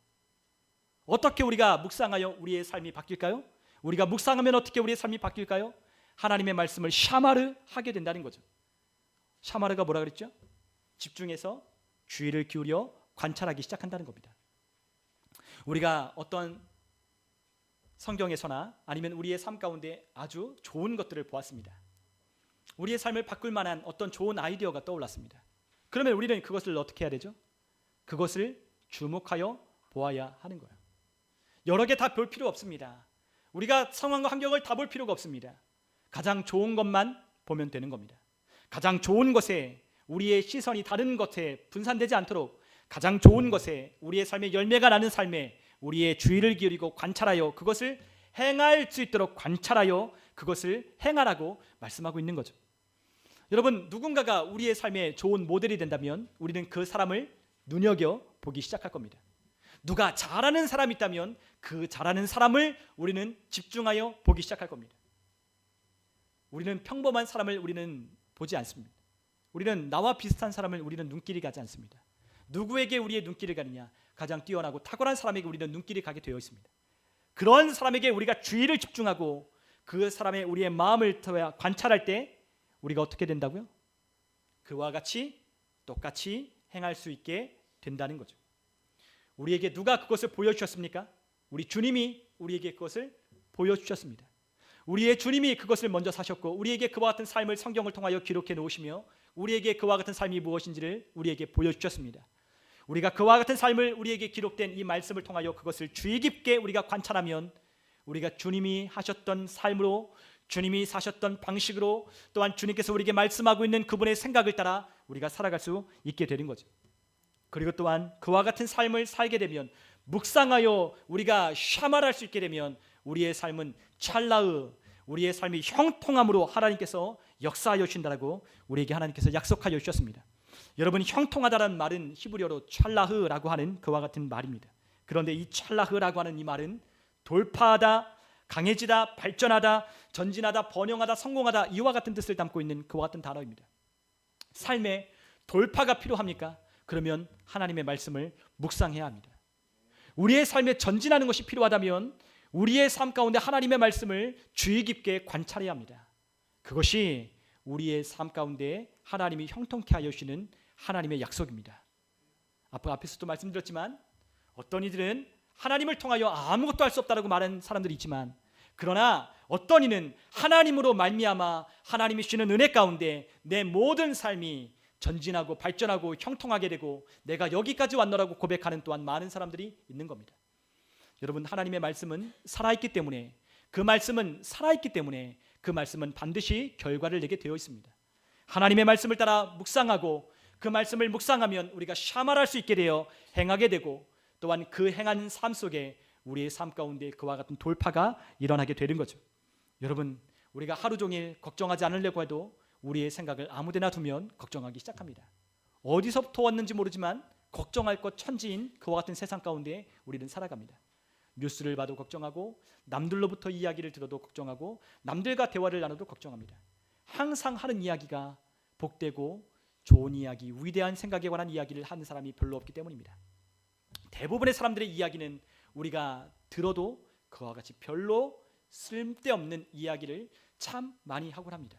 어떻게 우리가 묵상하여 우리의 삶이 바뀔까요? 우리가 묵상하면 어떻게 우리의 삶이 바뀔까요? 하나님의 말씀을 샤마르 하게 된다는 거죠. 샤마르가 뭐라 그랬죠? 집중해서 주의를 기울여 관찰하기 시작한다는 겁니다. 우리가 어떤 성경에서나 아니면 우리의 삶 가운데 아주 좋은 것들을 보았습니다. 우리의 삶을 바꿀 만한 어떤 좋은 아이디어가 떠올랐습니다. 그러면 우리는 그것을 어떻게 해야 되죠? 그것을 주목하여 보아야 하는 거예요. 여러 개 다 볼 필요 없습니다. 우리가 상황과 환경을 다 볼 필요가 없습니다. 가장 좋은 것만 보면 되는 겁니다. 가장 좋은 것에 우리의 시선이 다른 것에 분산되지 않도록, 가장 좋은 것에 우리의 삶의 열매가 나는 삶에 우리의 주의를 기울이고 관찰하여 그것을 행할 수 있도록 관찰하여 그것을 행하라고 말씀하고 있는 거죠. 여러분, 누군가가 우리의 삶에 좋은 모델이 된다면 우리는 그 사람을 눈여겨보기 시작할 겁니다. 누가 잘하는 사람이 있다면 그 잘하는 사람을 우리는 집중하여 보기 시작할 겁니다. 우리는 평범한 사람을 우리는 보지 않습니다. 우리는 나와 비슷한 사람을 우리는 눈길이 가지 않습니다. 누구에게 우리의 눈길을 가느냐? 가장 뛰어나고 탁월한 사람에게 우리는 눈길이 가게 되어 있습니다. 그런 사람에게 우리가 주의를 집중하고 그 사람의 우리의 마음을 관찰할 때 우리가 어떻게 된다고요? 그와 같이 똑같이 행할 수 있게 된다는 거죠. 우리에게 누가 그것을 보여주셨습니까? 우리 주님이 우리에게 그것을 보여주셨습니다. 우리의 주님이 그것을 먼저 사셨고 우리에게 그와 같은 삶을 성경을 통하여 기록해 놓으시며 우리에게 그와 같은 삶이 무엇인지를 우리에게 보여주셨습니다. 우리가 그와 같은 삶을 우리에게 기록된 이 말씀을 통하여 그것을 주의 깊게 우리가 관찰하면 우리가 주님이 하셨던 삶으로, 주님이 사셨던 방식으로, 또한 주님께서 우리에게 말씀하고 있는 그분의 생각을 따라 우리가 살아갈 수 있게 되는 거죠. 그리고 또한 그와 같은 삶을 살게 되면, 묵상하여 우리가 샤말할 수 있게 되면 우리의 삶은 찰나의, 우리의 삶이 형통함으로 하나님께서 역사하여 주신다라고 우리에게 하나님께서 약속하여 주셨습니다. 여러분, 형통하다라는 말은 히브리어로 찰라흐라고 하는 그와 같은 말입니다. 그런데 이 찰라흐라고 하는 이 말은 돌파하다, 강해지다, 발전하다, 전진하다, 번영하다, 성공하다, 이와 같은 뜻을 담고 있는 그와 같은 단어입니다. 삶에 돌파가 필요합니까? 그러면 하나님의 말씀을 묵상해야 합니다. 우리의 삶에 전진하는 것이 필요하다면 우리의 삶 가운데 하나님의 말씀을 주의 깊게 관찰해야 합니다. 그것이 우리의 삶 가운데 하나님이 형통케 하여 주시는 하나님의 약속입니다. 앞에서도 말씀드렸지만 어떤 이들은 하나님을 통하여 아무것도 할 수 없다라고 말하는 사람들이 있지만, 그러나 어떤 이는 하나님으로 말미암아 하나님이 주시는 은혜 가운데 내 모든 삶이 전진하고 발전하고 형통하게 되고 내가 여기까지 왔노라고 고백하는 또한 많은 사람들이 있는 겁니다. 여러분, 하나님의 말씀은 살아있기 때문에, 그 말씀은 살아있기 때문에 그 말씀은 반드시 결과를 내게 되어 있습니다. 하나님의 말씀을 따라 묵상하고 그 말씀을 묵상하면 우리가 샤말할 수 있게 되어 행하게 되고, 또한 그 행한 삶 속에 우리의 삶 가운데 그와 같은 돌파가 일어나게 되는 거죠. 여러분, 우리가 하루 종일 걱정하지 않으려고 해도 우리의 생각을 아무데나 두면 걱정하기 시작합니다. 어디서부터 왔는지 모르지만 걱정할 것 천지인 그와 같은 세상 가운데 우리는 살아갑니다. 뉴스를 봐도 걱정하고 남들로부터 이야기를 들어도 걱정하고 남들과 대화를 나눠도 걱정합니다. 항상 하는 이야기가 복되고 좋은 이야기, 위대한 생각에 관한 이야기를 하는 사람이 별로 없기 때문입니다. 대부분의 사람들의 이야기는 우리가 들어도 그와 같이 별로 쓸데없는 이야기를 참 많이 하곤 합니다.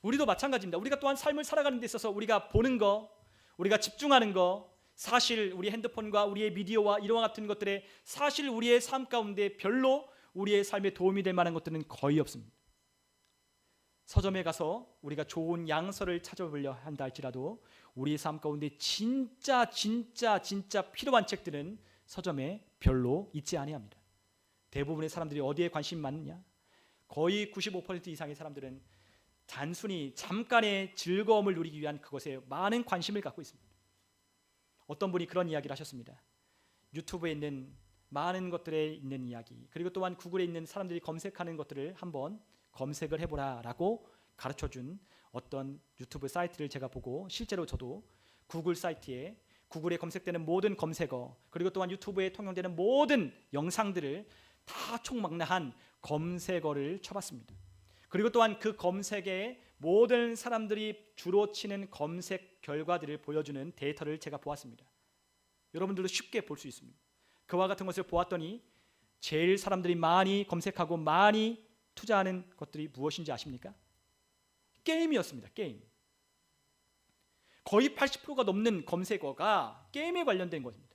우리도 마찬가지입니다. 우리가 또한 삶을 살아가는 데 있어서 우리가 보는 거, 우리가 집중하는 거, 사실 우리 핸드폰과 우리의 미디어와 이와 같은 것들에 사실 우리의 삶 가운데 별로 우리의 삶에 도움이 될 만한 것들은 거의 없습니다. 서점에 가서 우리가 좋은 양서를 찾아보려 한다 할지라도 우리의 삶 가운데 진짜 필요한 책들은 서점에 별로 있지 아니합니다. 대부분의 사람들이 어디에 관심이 많느냐? 거의 95% 이상의 사람들은 단순히 잠깐의 즐거움을 누리기 위한 그것에 많은 관심을 갖고 있습니다. 어떤 분이 그런 이야기를 하셨습니다. 유튜브에 있는 많은 것들에 있는 이야기, 그리고 또한 구글에 있는 사람들이 검색하는 것들을 한번 검색을 해보라라고 가르쳐준 어떤 유튜브 사이트를 제가 보고 실제로 저도 구글 사이트에 구글에 검색되는 모든 검색어, 그리고 또한 유튜브에 통용되는 모든 영상들을 다 총망라한 검색어를 쳐봤습니다. 그리고 또한 그 검색에 모든 사람들이 주로 치는 검색 결과들을 보여주는 데이터를 제가 보았습니다. 여러분들도 쉽게 볼 수 있습니다. 그와 같은 것을 보았더니 제일 사람들이 많이 검색하고 많이 투자하는 것들이 무엇인지 아십니까? 게임이었습니다. 게임. 거의 80%가 넘는 검색어가 게임에 관련된 것입니다.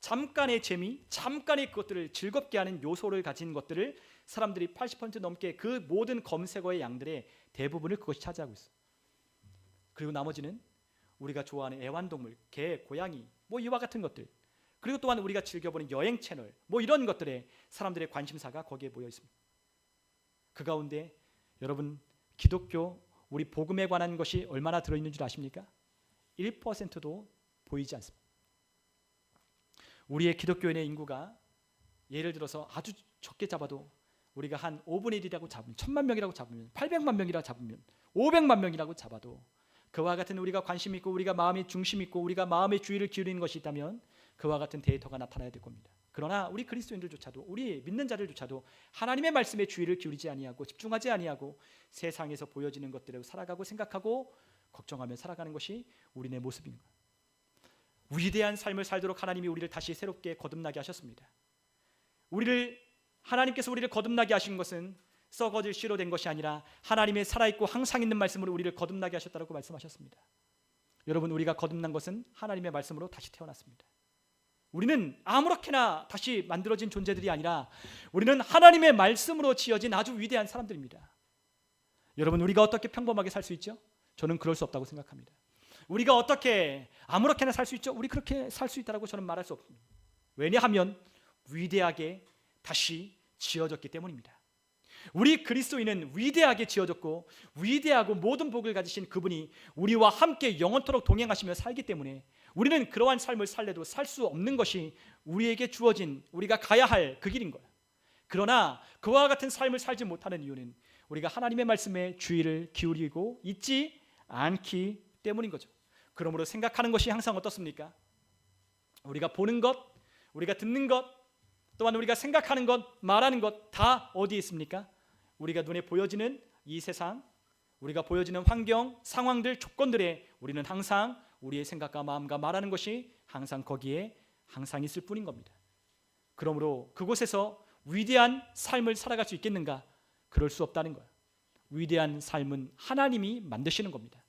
잠깐의 재미, 잠깐의 그것들을 즐겁게 하는 요소를 가진 것들을 사람들이 80% 넘게 그 모든 검색어의 양들의 대부분을 그것이 차지하고 있어요. 그리고 나머지는 우리가 좋아하는 애완동물, 개, 고양이, 뭐 이와 같은 것들, 그리고 또한 우리가 즐겨보는 여행 채널, 뭐 이런 것들에 사람들의 관심사가 거기에 모여 있습니다. 그 가운데 여러분 기독교, 우리 복음에 관한 것이 얼마나 들어있는 줄 아십니까? 1%도 보이지 않습니다. 우리의 기독교인의 인구가 예를 들어서 아주 적게 잡아도 우리가 한 5분의 1이라고 잡으면 1000만 명이라고 잡으면 800만 명이라고 잡으면 500만 명이라고 잡아도 그와 같은 우리가 관심 있고 우리가 마음의 중심 있고 우리가 마음의 주의를 기울이는 것이 있다면 그와 같은 데이터가 나타나야 될 겁니다. 그러나 우리 그리스도인들조차도 우리 믿는 자들조차도 하나님의 말씀에 주의를 기울이지 아니하고 집중하지 아니하고 세상에서 보여지는 것들을 살아가고 생각하고 걱정하며 살아가는 것이 우리의 모습인 거예요. 위대한 삶을 살도록 하나님이 우리를 다시 새롭게 거듭나게 하셨습니다. 하나님께서 우리를 거듭나게 하신 것은 썩어질 씨로 된 것이 아니라 하나님의 살아있고 항상 있는 말씀으로 우리를 거듭나게 하셨다고 말씀하셨습니다. 여러분, 우리가 거듭난 것은 하나님의 말씀으로 다시 태어났습니다. 우리는 아무렇게나 다시 만들어진 존재들이 아니라 우리는 하나님의 말씀으로 지어진 아주 위대한 사람들입니다. 여러분, 우리가 어떻게 평범하게 살 수 있죠? 저는 그럴 수 없다고 생각합니다. 우리가 어떻게 아무렇게나 살 수 있죠? 우리 그렇게 살 수 있다고 저는 말할 수 없습니다. 왜냐하면 위대하게 다시 지어졌기 때문입니다. 우리 그리스도인은 위대하게 지어졌고 위대하고 모든 복을 가지신 그분이 우리와 함께 영원토록 동행하시며 살기 때문에 우리는 그러한 삶을 살래도 살 수 없는 것이 우리에게 주어진 우리가 가야 할 그 길인 거예요. 그러나 그와 같은 삶을 살지 못하는 이유는 우리가 하나님의 말씀에 주의를 기울이고 있지 않기 때문인 거죠. 그러므로 생각하는 것이 항상 어떻습니까? 우리가 보는 것, 우리가 듣는 것, 또한 우리가 생각하는 것, 말하는 것 다 어디에 있습니까? 우리가 눈에 보여지는 이 세상, 우리가 보여지는 환경, 상황들, 조건들에 우리는 항상 우리의 생각과 마음과 말하는 것이 항상 거기에 항상 있을 뿐인 겁니다. 그러므로 그곳에서 위대한 삶을 살아갈 수 있겠는가? 그럴 수 없다는 거예요. 위대한 삶은 하나님이 만드시는 겁니다.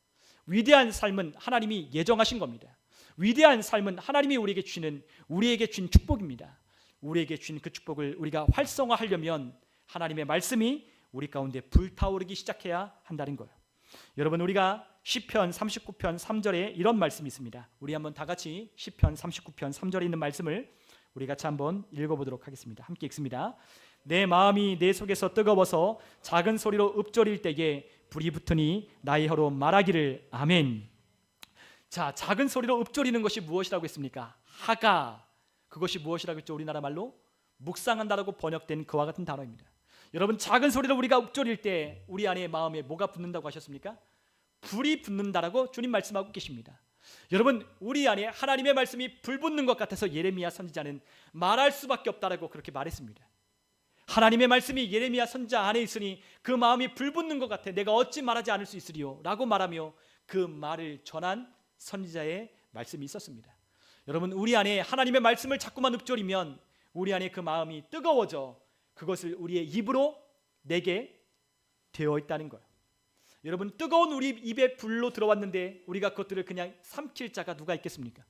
위대한 삶은 하나님이 예정하신 겁니다. 위대한 삶은 하나님이 우리에게 준 축복입니다. 우리에게 주신 그 축복을 우리가 활성화하려면 하나님의 말씀이 우리 가운데 불타오르기 시작해야 한다는 거예요. 여러분, 우리가 시편 39편 3절에 이런 말씀이 있습니다. 우리 한번 다 같이 시편 39편 3절에 있는 말씀을 우리 같이 한번 읽어보도록 하겠습니다. 함께 읽습니다. 내 마음이 내 속에서 뜨거워서 작은 소리로 읊조릴 때에 불이 붙으니 나의 혀로 말하기를 아멘. 자, 작은 소리로 읊조리는 것이 무엇이라고 했습니까? 하가. 그것이 무엇이라고 했죠? 우리나라 말로 묵상한다라고 번역된 그와 같은 단어입니다. 여러분, 작은 소리로 우리가 읊조릴 때 우리 안에 마음에 뭐가 붙는다고 하셨습니까? 불이 붙는다라고 주님 말씀하고 계십니다. 여러분, 우리 안에 하나님의 말씀이 불붙는 것 같아서 예레미야 선지자는 말할 수밖에 없다라고 그렇게 말했습니다. 하나님의 말씀이 예레미야 선지자 안에 있으니 그 마음이 불붙는 것 같아 내가 어찌 말하지 않을 수 있으리요 라고 말하며 그 말을 전한 선지자의 말씀이 있었습니다. 여러분, 우리 안에 하나님의 말씀을 자꾸만 읊조리면 우리 안에 그 마음이 뜨거워져 그것을 우리의 입으로 내게 되어 있다는 거예요. 여러분, 뜨거운 우리 입에 불로 들어왔는데 우리가 그것들을 그냥 삼킬 자가 누가 있겠습니까?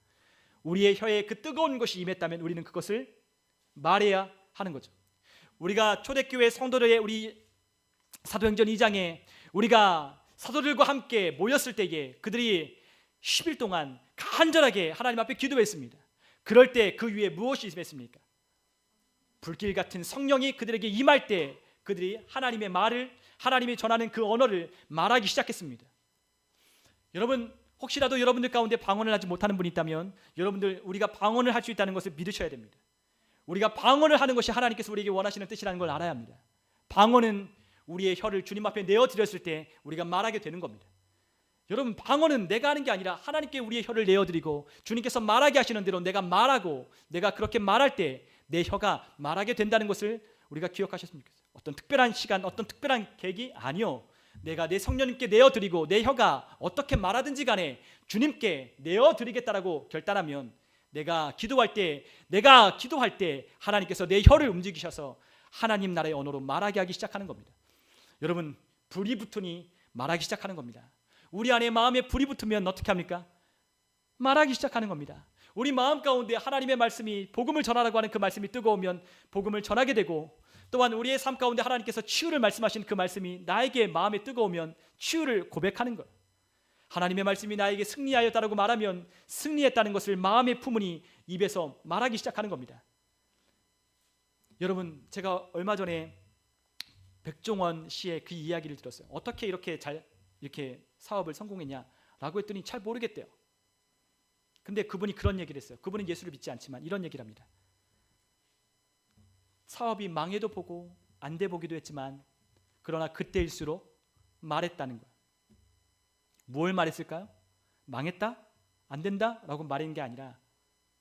우리의 혀에 그 뜨거운 것이 임했다면 우리는 그것을 말해야 하는 거죠. 우리가 초대교회 성도들의 우리 사도행전 2장에 우리가 사도들과 함께 모였을 때에 그들이 10일 동안 간절하게 하나님 앞에 기도했습니다. 그럴 때 그 위에 무엇이 임했습니까? 불길 같은 성령이 그들에게 임할 때 그들이 하나님의 말을, 하나님이 전하는 그 언어를 말하기 시작했습니다. 여러분, 혹시라도 여러분들 가운데 방언을 하지 못하는 분이 있다면 여러분들, 우리가 방언을 할 수 있다는 것을 믿으셔야 됩니다. 우리가 방언을 하는 것이 하나님께서 우리에게 원하시는 뜻이라는 걸 알아야 합니다. 방언은 우리의 혀를 주님 앞에 내어드렸을 때 우리가 말하게 되는 겁니다. 여러분, 방언은 내가 하는 게 아니라 하나님께 우리의 혀를 내어드리고 주님께서 말하게 하시는 대로 내가 말하고, 내가 그렇게 말할 때 내 혀가 말하게 된다는 것을 우리가 기억하셨으면 좋겠어요. 어떤 특별한 시간, 어떤 특별한 계기? 아니요. 내가 내 성령님께 내어드리고 내 혀가 어떻게 말하든지 간에 주님께 내어드리겠다라고 결단하면 내가 기도할 때 하나님께서 내 혀를 움직이셔서 하나님 나라의 언어로 말하게 하기 시작하는 겁니다. 여러분, 불이 붙으니 말하기 시작하는 겁니다. 우리 안에 마음에 불이 붙으면 어떻게 합니까? 말하기 시작하는 겁니다. 우리 마음 가운데 하나님의 말씀이, 복음을 전하라고 하는 그 말씀이 뜨거우면 복음을 전하게 되고, 또한 우리의 삶 가운데 하나님께서 치유를 말씀하신 그 말씀이 나에게 마음에 뜨거우면 치유를 고백하는 것, 하나님의 말씀이 나에게 승리하였다라고 말하면 승리했다는 것을 마음에 품으니 입에서 말하기 시작하는 겁니다. 여러분, 제가 얼마 전에 백종원 씨의 그 이야기를 들었어요. 어떻게 이렇게 사업을 성공했냐라고 했더니 잘 모르겠대요. 근데 그분이 그런 얘기를 했어요. 그분은 예수를 믿지 않지만 이런 얘기를 합니다. 사업이 망해도 보고 안 돼 보기도 했지만 그러나 그때일수록 말했다는 거예요. 뭘 말했을까요? 망했다? 안 된다? 라고 말한 게 아니라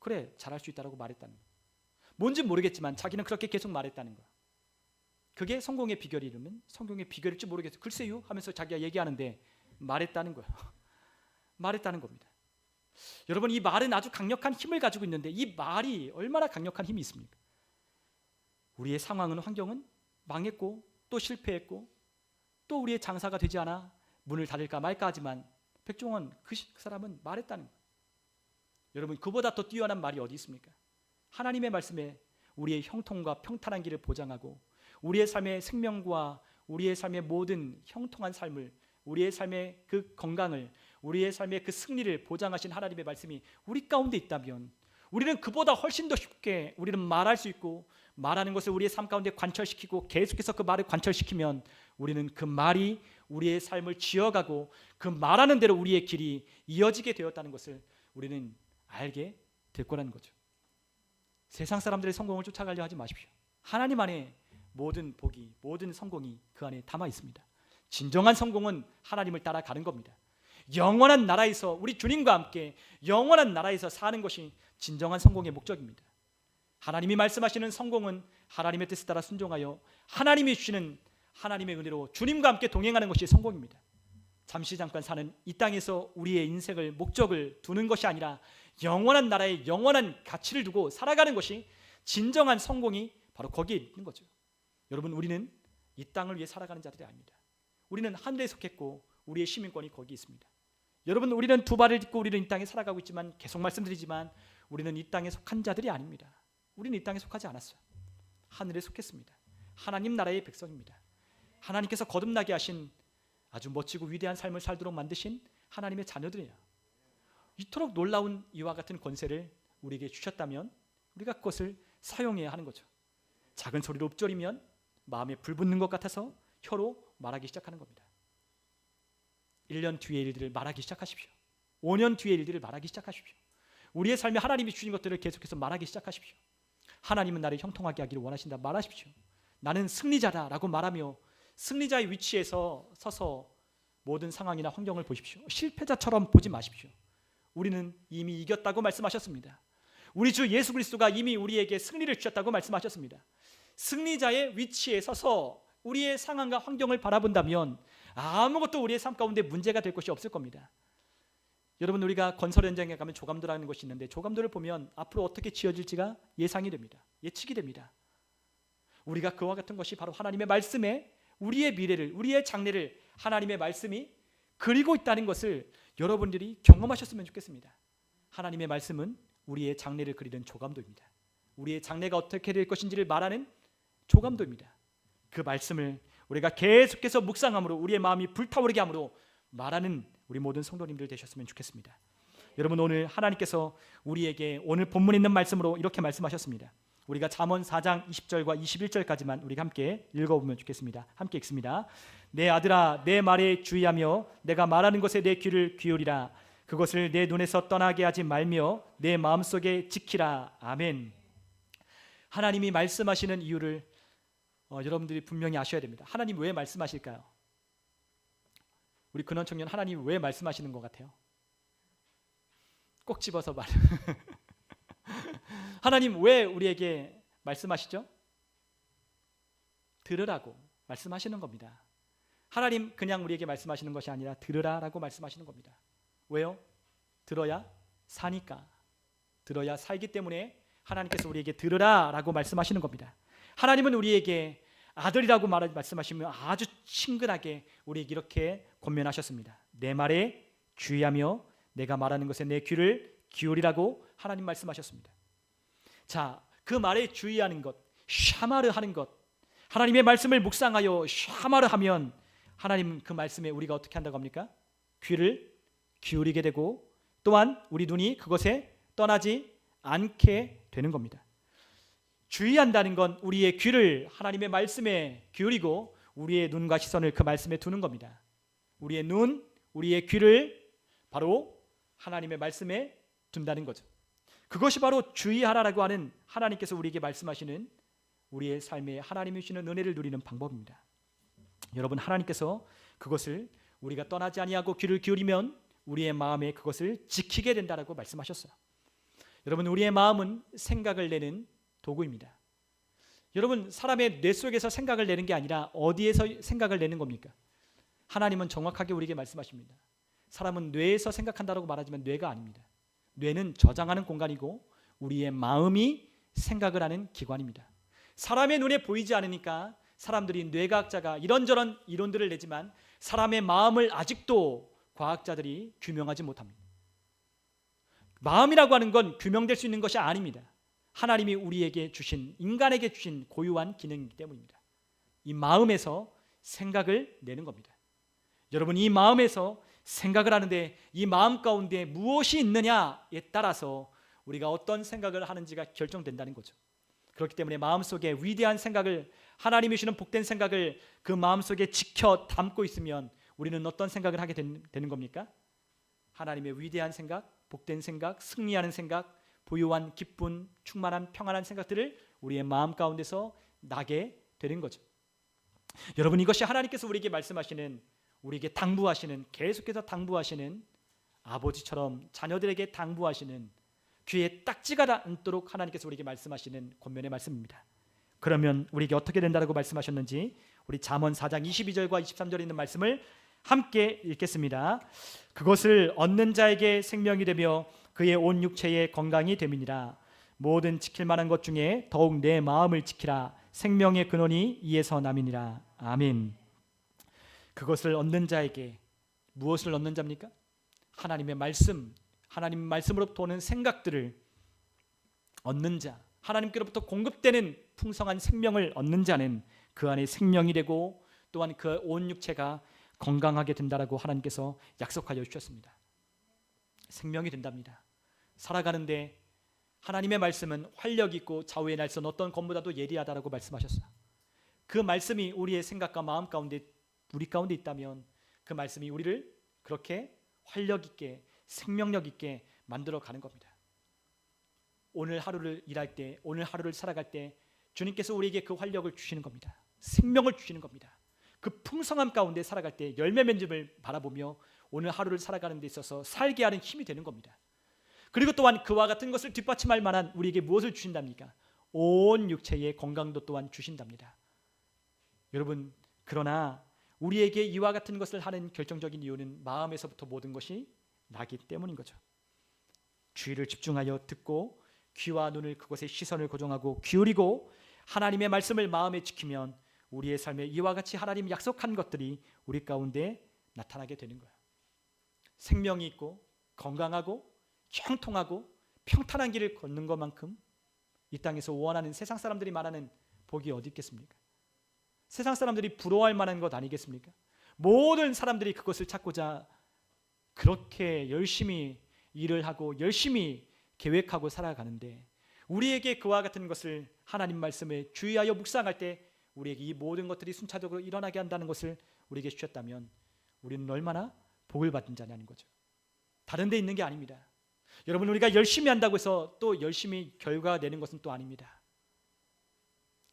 그래, 잘할 수 있다라고 말했다는 거예요. 뭔지 모르겠지만 자기는 그렇게 계속 말했다는 거예요. 그게 성공의 비결이라면 성공의 비결일지 모르겠어요. 글쎄요 하면서 자기가 얘기하는데 말했다는 거예요. 말했다는 겁니다. 여러분, 이 말은 아주 강력한 힘을 가지고 있는데 이 말이 얼마나 강력한 힘이 있습니까? 우리의 상황은, 환경은 망했고 또 실패했고 또 우리의 장사가 되지 않아 문을 닫을까 말까 하지만 백종원 그 사람은 말했다는 거예요. 여러분, 그보다 더 뛰어난 말이 어디 있습니까? 하나님의 말씀에 우리의 형통과 평탄한 길을 보장하고 우리의 삶의 생명과 우리의 삶의 모든 형통한 삶을, 우리의 삶의 그 건강을, 우리의 삶의 그 승리를 보장하신 하나님의 말씀이 우리 가운데 있다면 우리는 그보다 훨씬 더 쉽게 우리는 말할 수 있고, 말하는 것을 우리의 삶 가운데 관철시키고 계속해서 그 말을 관철시키면 우리는 그 말이 우리의 삶을 지어가고 그 말하는 대로 우리의 길이 이어지게 되었다는 것을 우리는 알게 될 거라는 거죠. 세상 사람들의 성공을 쫓아가려 하지 마십시오. 하나님 안에 모든 복이, 모든 성공이 그 안에 담아 있습니다. 진정한 성공은 하나님을 따라가는 겁니다. 영원한 나라에서, 우리 주님과 함께 영원한 나라에서 사는 것이 진정한 성공의 목적입니다. 하나님이 말씀하시는 성공은 하나님의 뜻에 따라 순종하여 하나님이 주시는 하나님의 은혜로 주님과 함께 동행하는 것이 성공입니다. 잠시 잠깐 사는 이 땅에서 우리의 인생을, 목적을 두는 것이 아니라 영원한 나라에 영원한 가치를 두고 살아가는 것이 진정한 성공이 바로 거기에 있는 거죠. 여러분, 우리는 이 땅을 위해 살아가는 자들이 아닙니다. 우리는 하늘에 속했고 우리의 시민권이 거기 있습니다. 여러분, 우리는 두 발을 딛고 우리는 이 땅에 살아가고 있지만, 계속 말씀드리지만 우리는 이 땅에 속한 자들이 아닙니다. 우리는 이 땅에 속하지 않았어요. 하늘에 속했습니다. 하나님 나라의 백성입니다. 하나님께서 거듭나게 하신 아주 멋지고 위대한 삶을 살도록 만드신 하나님의 자녀들이에요. 이토록 놀라운 이와 같은 권세를 우리에게 주셨다면 우리가 그것을 사용해야 하는 거죠. 작은 소리로 읊조리면 마음에 불 붙는 것 같아서 혀로 말하기 시작하는 겁니다. 1년 뒤의 일들을 말하기 시작하십시오. 5년 뒤의 일들을 말하기 시작하십시오. 우리의 삶에 하나님이 주신 것들을 계속해서 말하기 시작하십시오. 하나님은 나를 형통하게 하기를 원하신다 말하십시오. 나는 승리자다라고 말하며 승리자의 위치에서 서서 모든 상황이나 환경을 보십시오. 실패자처럼 보지 마십시오. 우리는 이미 이겼다고 말씀하셨습니다. 우리 주 예수 그리스도가 이미 우리에게 승리를 주셨다고 말씀하셨습니다. 승리자의 위치에 서서 우리의 상황과 환경을 바라본다면 아무것도 우리의 삶 가운데 문제가 될 것이 없을 겁니다. 여러분, 우리가 건설 현장에 가면 조감도라는 것이 있는데 조감도를 보면 앞으로 어떻게 지어질지가 예상이 됩니다. 예측이 됩니다. 우리가 그와 같은 것이 바로 하나님의 말씀에 우리의 미래를, 우리의 장래를 하나님의 말씀이 그리고 있다는 것을 여러분들이 경험하셨으면 좋겠습니다. 하나님의 말씀은 우리의 장래를 그리는 조감도입니다. 우리의 장래가 어떻게 될 것인지를 말하는 조감도입니다. 그 말씀을 우리가 계속해서 묵상함으로 우리의 마음이 불타오르게 함으로 말하는 우리 모든 성도님들 되셨으면 좋겠습니다. 여러분, 오늘 하나님께서 우리에게 오늘 본문에 있는 말씀으로 이렇게 말씀하셨습니다. 우리가 잠언 4장 20절과 21절까지만 우리가 함께 읽어보면 좋겠습니다. 함께 읽습니다. 내 아들아, 내 말에 주의하며 내가 말하는 것에 내 귀를 기울이라. 그것을 내 눈에서 떠나게 하지 말며 내 마음속에 지키라. 아멘. 하나님이 말씀하시는 이유를 여러분들이 분명히 아셔야 됩니다. 하나님 왜 말씀하실까요? 우리 근원 청년, 하나님 왜 말씀하시는 것 같아요? 꼭 집어서 말. 하나님 왜 우리에게 말씀하시죠? 들으라고 말씀하시는 겁니다. 하나님 그냥 우리에게 말씀하시는 것이 아니라 들으라라고 말씀하시는 겁니다. 왜요? 들어야 사니까. 들어야 살기 때문에 하나님께서 우리에게 들으라라고 말씀하시는 겁니다. 하나님은 우리에게 아들이라고 말씀하시며 아주 친근하게 우리에게 이렇게 권면하셨습니다. 내 말에 주의하며 내가 말하는 것에 내 귀를 기울이라고 하나님 말씀하셨습니다. 자, 그 말에 주의하는 것, 샤마르 하는 것, 하나님의 말씀을 묵상하여 샤마르 하면 하나님 그 말씀에 우리가 어떻게 한다고 합니까? 귀를 기울이게 되고 또한 우리 눈이 그것에 떠나지 않게 되는 겁니다. 주의한다는 건 우리의 귀를 하나님의 말씀에 기울이고 우리의 눈과 시선을 그 말씀에 두는 겁니다. 우리의 눈, 우리의 귀를 바로 하나님의 말씀에 둔다는 거죠. 그것이 바로 주의하라라고 하는 하나님께서 우리에게 말씀하시는 우리의 삶에 하나님이 주시는 은혜를 누리는 방법입니다. 여러분, 하나님께서 그것을 우리가 떠나지 아니하고 귀를 기울이면 우리의 마음에 그것을 지키게 된다라고 말씀하셨어요. 여러분, 우리의 마음은 생각을 내는 도구입니다. 여러분, 사람의 뇌 속에서 생각을 내는 게 아니라 어디에서 생각을 내는 겁니까? 하나님은 정확하게 우리에게 말씀하십니다. 사람은 뇌에서 생각한다고 말하지만 뇌가 아닙니다. 뇌는 저장하는 공간이고 우리의 마음이 생각을 하는 기관입니다. 사람의 눈에 보이지 않으니까 사람들이, 뇌과학자가 이런저런 이론들을 내지만 사람의 마음을 아직도 과학자들이 규명하지 못합니다. 마음이라고 하는 건 규명될 수 있는 것이 아닙니다. 하나님이 우리에게 주신, 인간에게 주신 고유한 기능이기 때문입니다. 이 마음에서 생각을 내는 겁니다. 여러분, 이 마음에서 생각을 하는데 이 마음 가운데 무엇이 있느냐에 따라서 우리가 어떤 생각을 하는지가 결정된다는 거죠. 그렇기 때문에 마음속에 위대한 생각을, 하나님이 주시는 복된 생각을 그 마음속에 지켜 담고 있으면 우리는 어떤 생각을 하게 되는 겁니까? 하나님의 위대한 생각, 복된 생각, 승리하는 생각, 부유한 기쁜, 충만한 평안한 생각들을 우리의 마음 가운데서 나게 되는 거죠. 여러분, 이것이 하나님께서 우리에게 말씀하시는, 우리에게 당부하시는, 계속해서 당부하시는, 아버지처럼 자녀들에게 당부하시는, 귀에 딱지가 않도록 하나님께서 우리에게 말씀하시는 권면의 말씀입니다. 그러면 우리에게 어떻게 된다고 말씀하셨는지 우리 잠언 4장 22절과 23절에 있는 말씀을 함께 읽겠습니다. 그것을 얻는 자에게 생명이 되며 그의 온 육체에 건강이 됨이니라. 모든 지킬 만한 것 중에 더욱 내 마음을 지키라. 생명의 근원이 이에서 남이니라. 아멘. 그것을 얻는 자에게, 무엇을 얻는 자입니까? 하나님의 말씀, 하나님 말씀으로부터 오는 생각들을 얻는 자, 하나님께로부터 공급되는 풍성한 생명을 얻는 자는 그 안에 생명이 되고 또한 그 온 육체가 건강하게 된다라고 하나님께서 약속하여 주셨습니다. 생명이 된답니다. 살아가는데 하나님의 말씀은 활력 있고 좌우의 날선 어떤 것보다도 예리하다라고 말씀하셨어요. 그 말씀이 우리의 생각과 마음 가운데, 우리 가운데 있다면 그 말씀이 우리를 그렇게 활력 있게, 생명력 있게 만들어 가는 겁니다. 오늘 하루를 일할 때, 오늘 하루를 살아갈 때 주님께서 우리에게 그 활력을 주시는 겁니다. 생명을 주시는 겁니다. 그 풍성함 가운데 살아갈 때 열매 맺음을 바라보며 오늘 하루를 살아가는 데 있어서 살게 하는 힘이 되는 겁니다. 그리고 또한 그와 같은 것을 뒷받침할 만한 우리에게 무엇을 주신답니까? 온 육체의 건강도 또한 주신답니다. 여러분, 그러나 우리에게 이와 같은 것을 하는 결정적인 이유는 마음에서부터 모든 것이 나기 때문인 거죠. 주의를 집중하여 듣고 귀와 눈을 그곳에 시선을 고정하고 기울이고 하나님의 말씀을 마음에 지키면 우리의 삶에 이와 같이 하나님이 약속한 것들이 우리 가운데 나타나게 되는 거예요. 생명이 있고 건강하고 형통하고 평탄한 길을 걷는 것만큼 이 땅에서 원하는 세상 사람들이 말하는 복이 어디 있겠습니까? 세상 사람들이 부러워할 만한 것 아니겠습니까? 모든 사람들이 그것을 찾고자 그렇게 열심히 일을 하고 열심히 계획하고 살아가는데 우리에게 그와 같은 것을 하나님 말씀에 주의하여 묵상할 때 우리에게 이 모든 것들이 순차적으로 일어나게 한다는 것을 우리에게 주셨다면 우리는 얼마나 복을 받은 자냐는 거죠. 다른 데 있는 게 아닙니다. 여러분, 우리가 열심히 한다고 해서 또 열심히 결과가 내는 것은 또 아닙니다.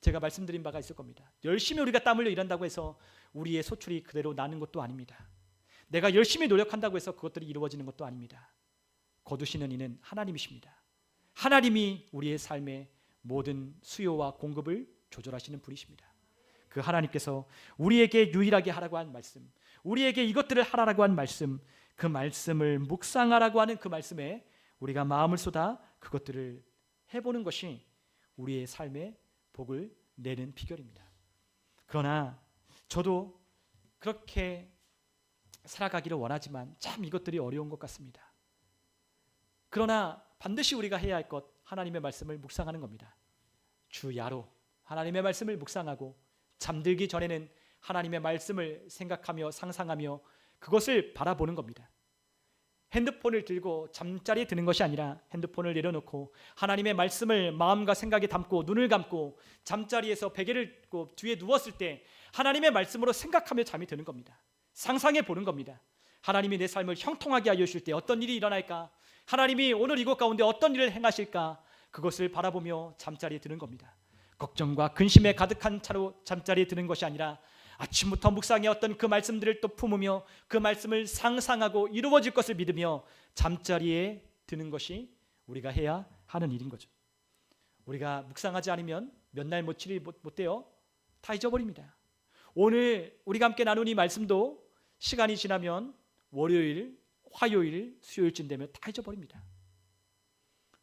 제가 말씀드린 바가 있을 겁니다. 열심히 우리가 땀 흘려 일한다고 해서 우리의 소출이 그대로 나는 것도 아닙니다. 내가 열심히 노력한다고 해서 그것들이 이루어지는 것도 아닙니다. 거두시는 이는 하나님이십니다. 하나님이 우리의 삶의 모든 수요와 공급을 조절하시는 분이십니다. 그 하나님께서 우리에게 유일하게 하라고 한 말씀, 우리에게 이것들을 하라고 한 말씀, 그 말씀을 묵상하라고 하는 그 말씀에 우리가 마음을 쏟아 그것들을 해보는 것이 우리의 삶의 복을 내는 비결입니다. 그러나 저도 그렇게 살아가기를 원하지만 참 이것들이 어려운 것 같습니다. 그러나 반드시 우리가 해야 할 것, 하나님의 말씀을 묵상하는 겁니다. 주야로 하나님의 말씀을 묵상하고 잠들기 전에는 하나님의 말씀을 생각하며 상상하며 그것을 바라보는 겁니다. 핸드폰을 들고 잠자리에 드는 것이 아니라 핸드폰을 내려놓고 하나님의 말씀을 마음과 생각에 담고 눈을 감고 잠자리에서 베개를 고 뒤에 누웠을 때 하나님의 말씀으로 생각하며 잠이 드는 겁니다. 상상해 보는 겁니다. 하나님이 내 삶을 형통하게 하여 주실 때 어떤 일이 일어날까? 하나님이 오늘 이곳 가운데 어떤 일을 행하실까? 그것을 바라보며 잠자리에 드는 겁니다. 걱정과 근심에 가득한 차로 잠자리에 드는 것이 아니라 아침부터 묵상해 어떤 그 말씀들을 또 품으며 그 말씀을 상상하고 이루어질 것을 믿으며 잠자리에 드는 것이 우리가 해야 하는 일인 거죠. 우리가 묵상하지 않으면 몇 날 며칠이 못 돼요. 다 잊어버립니다. 오늘 우리가 함께 나눈 이 말씀도 시간이 지나면 월요일, 화요일, 수요일쯤 되면 다 잊어버립니다.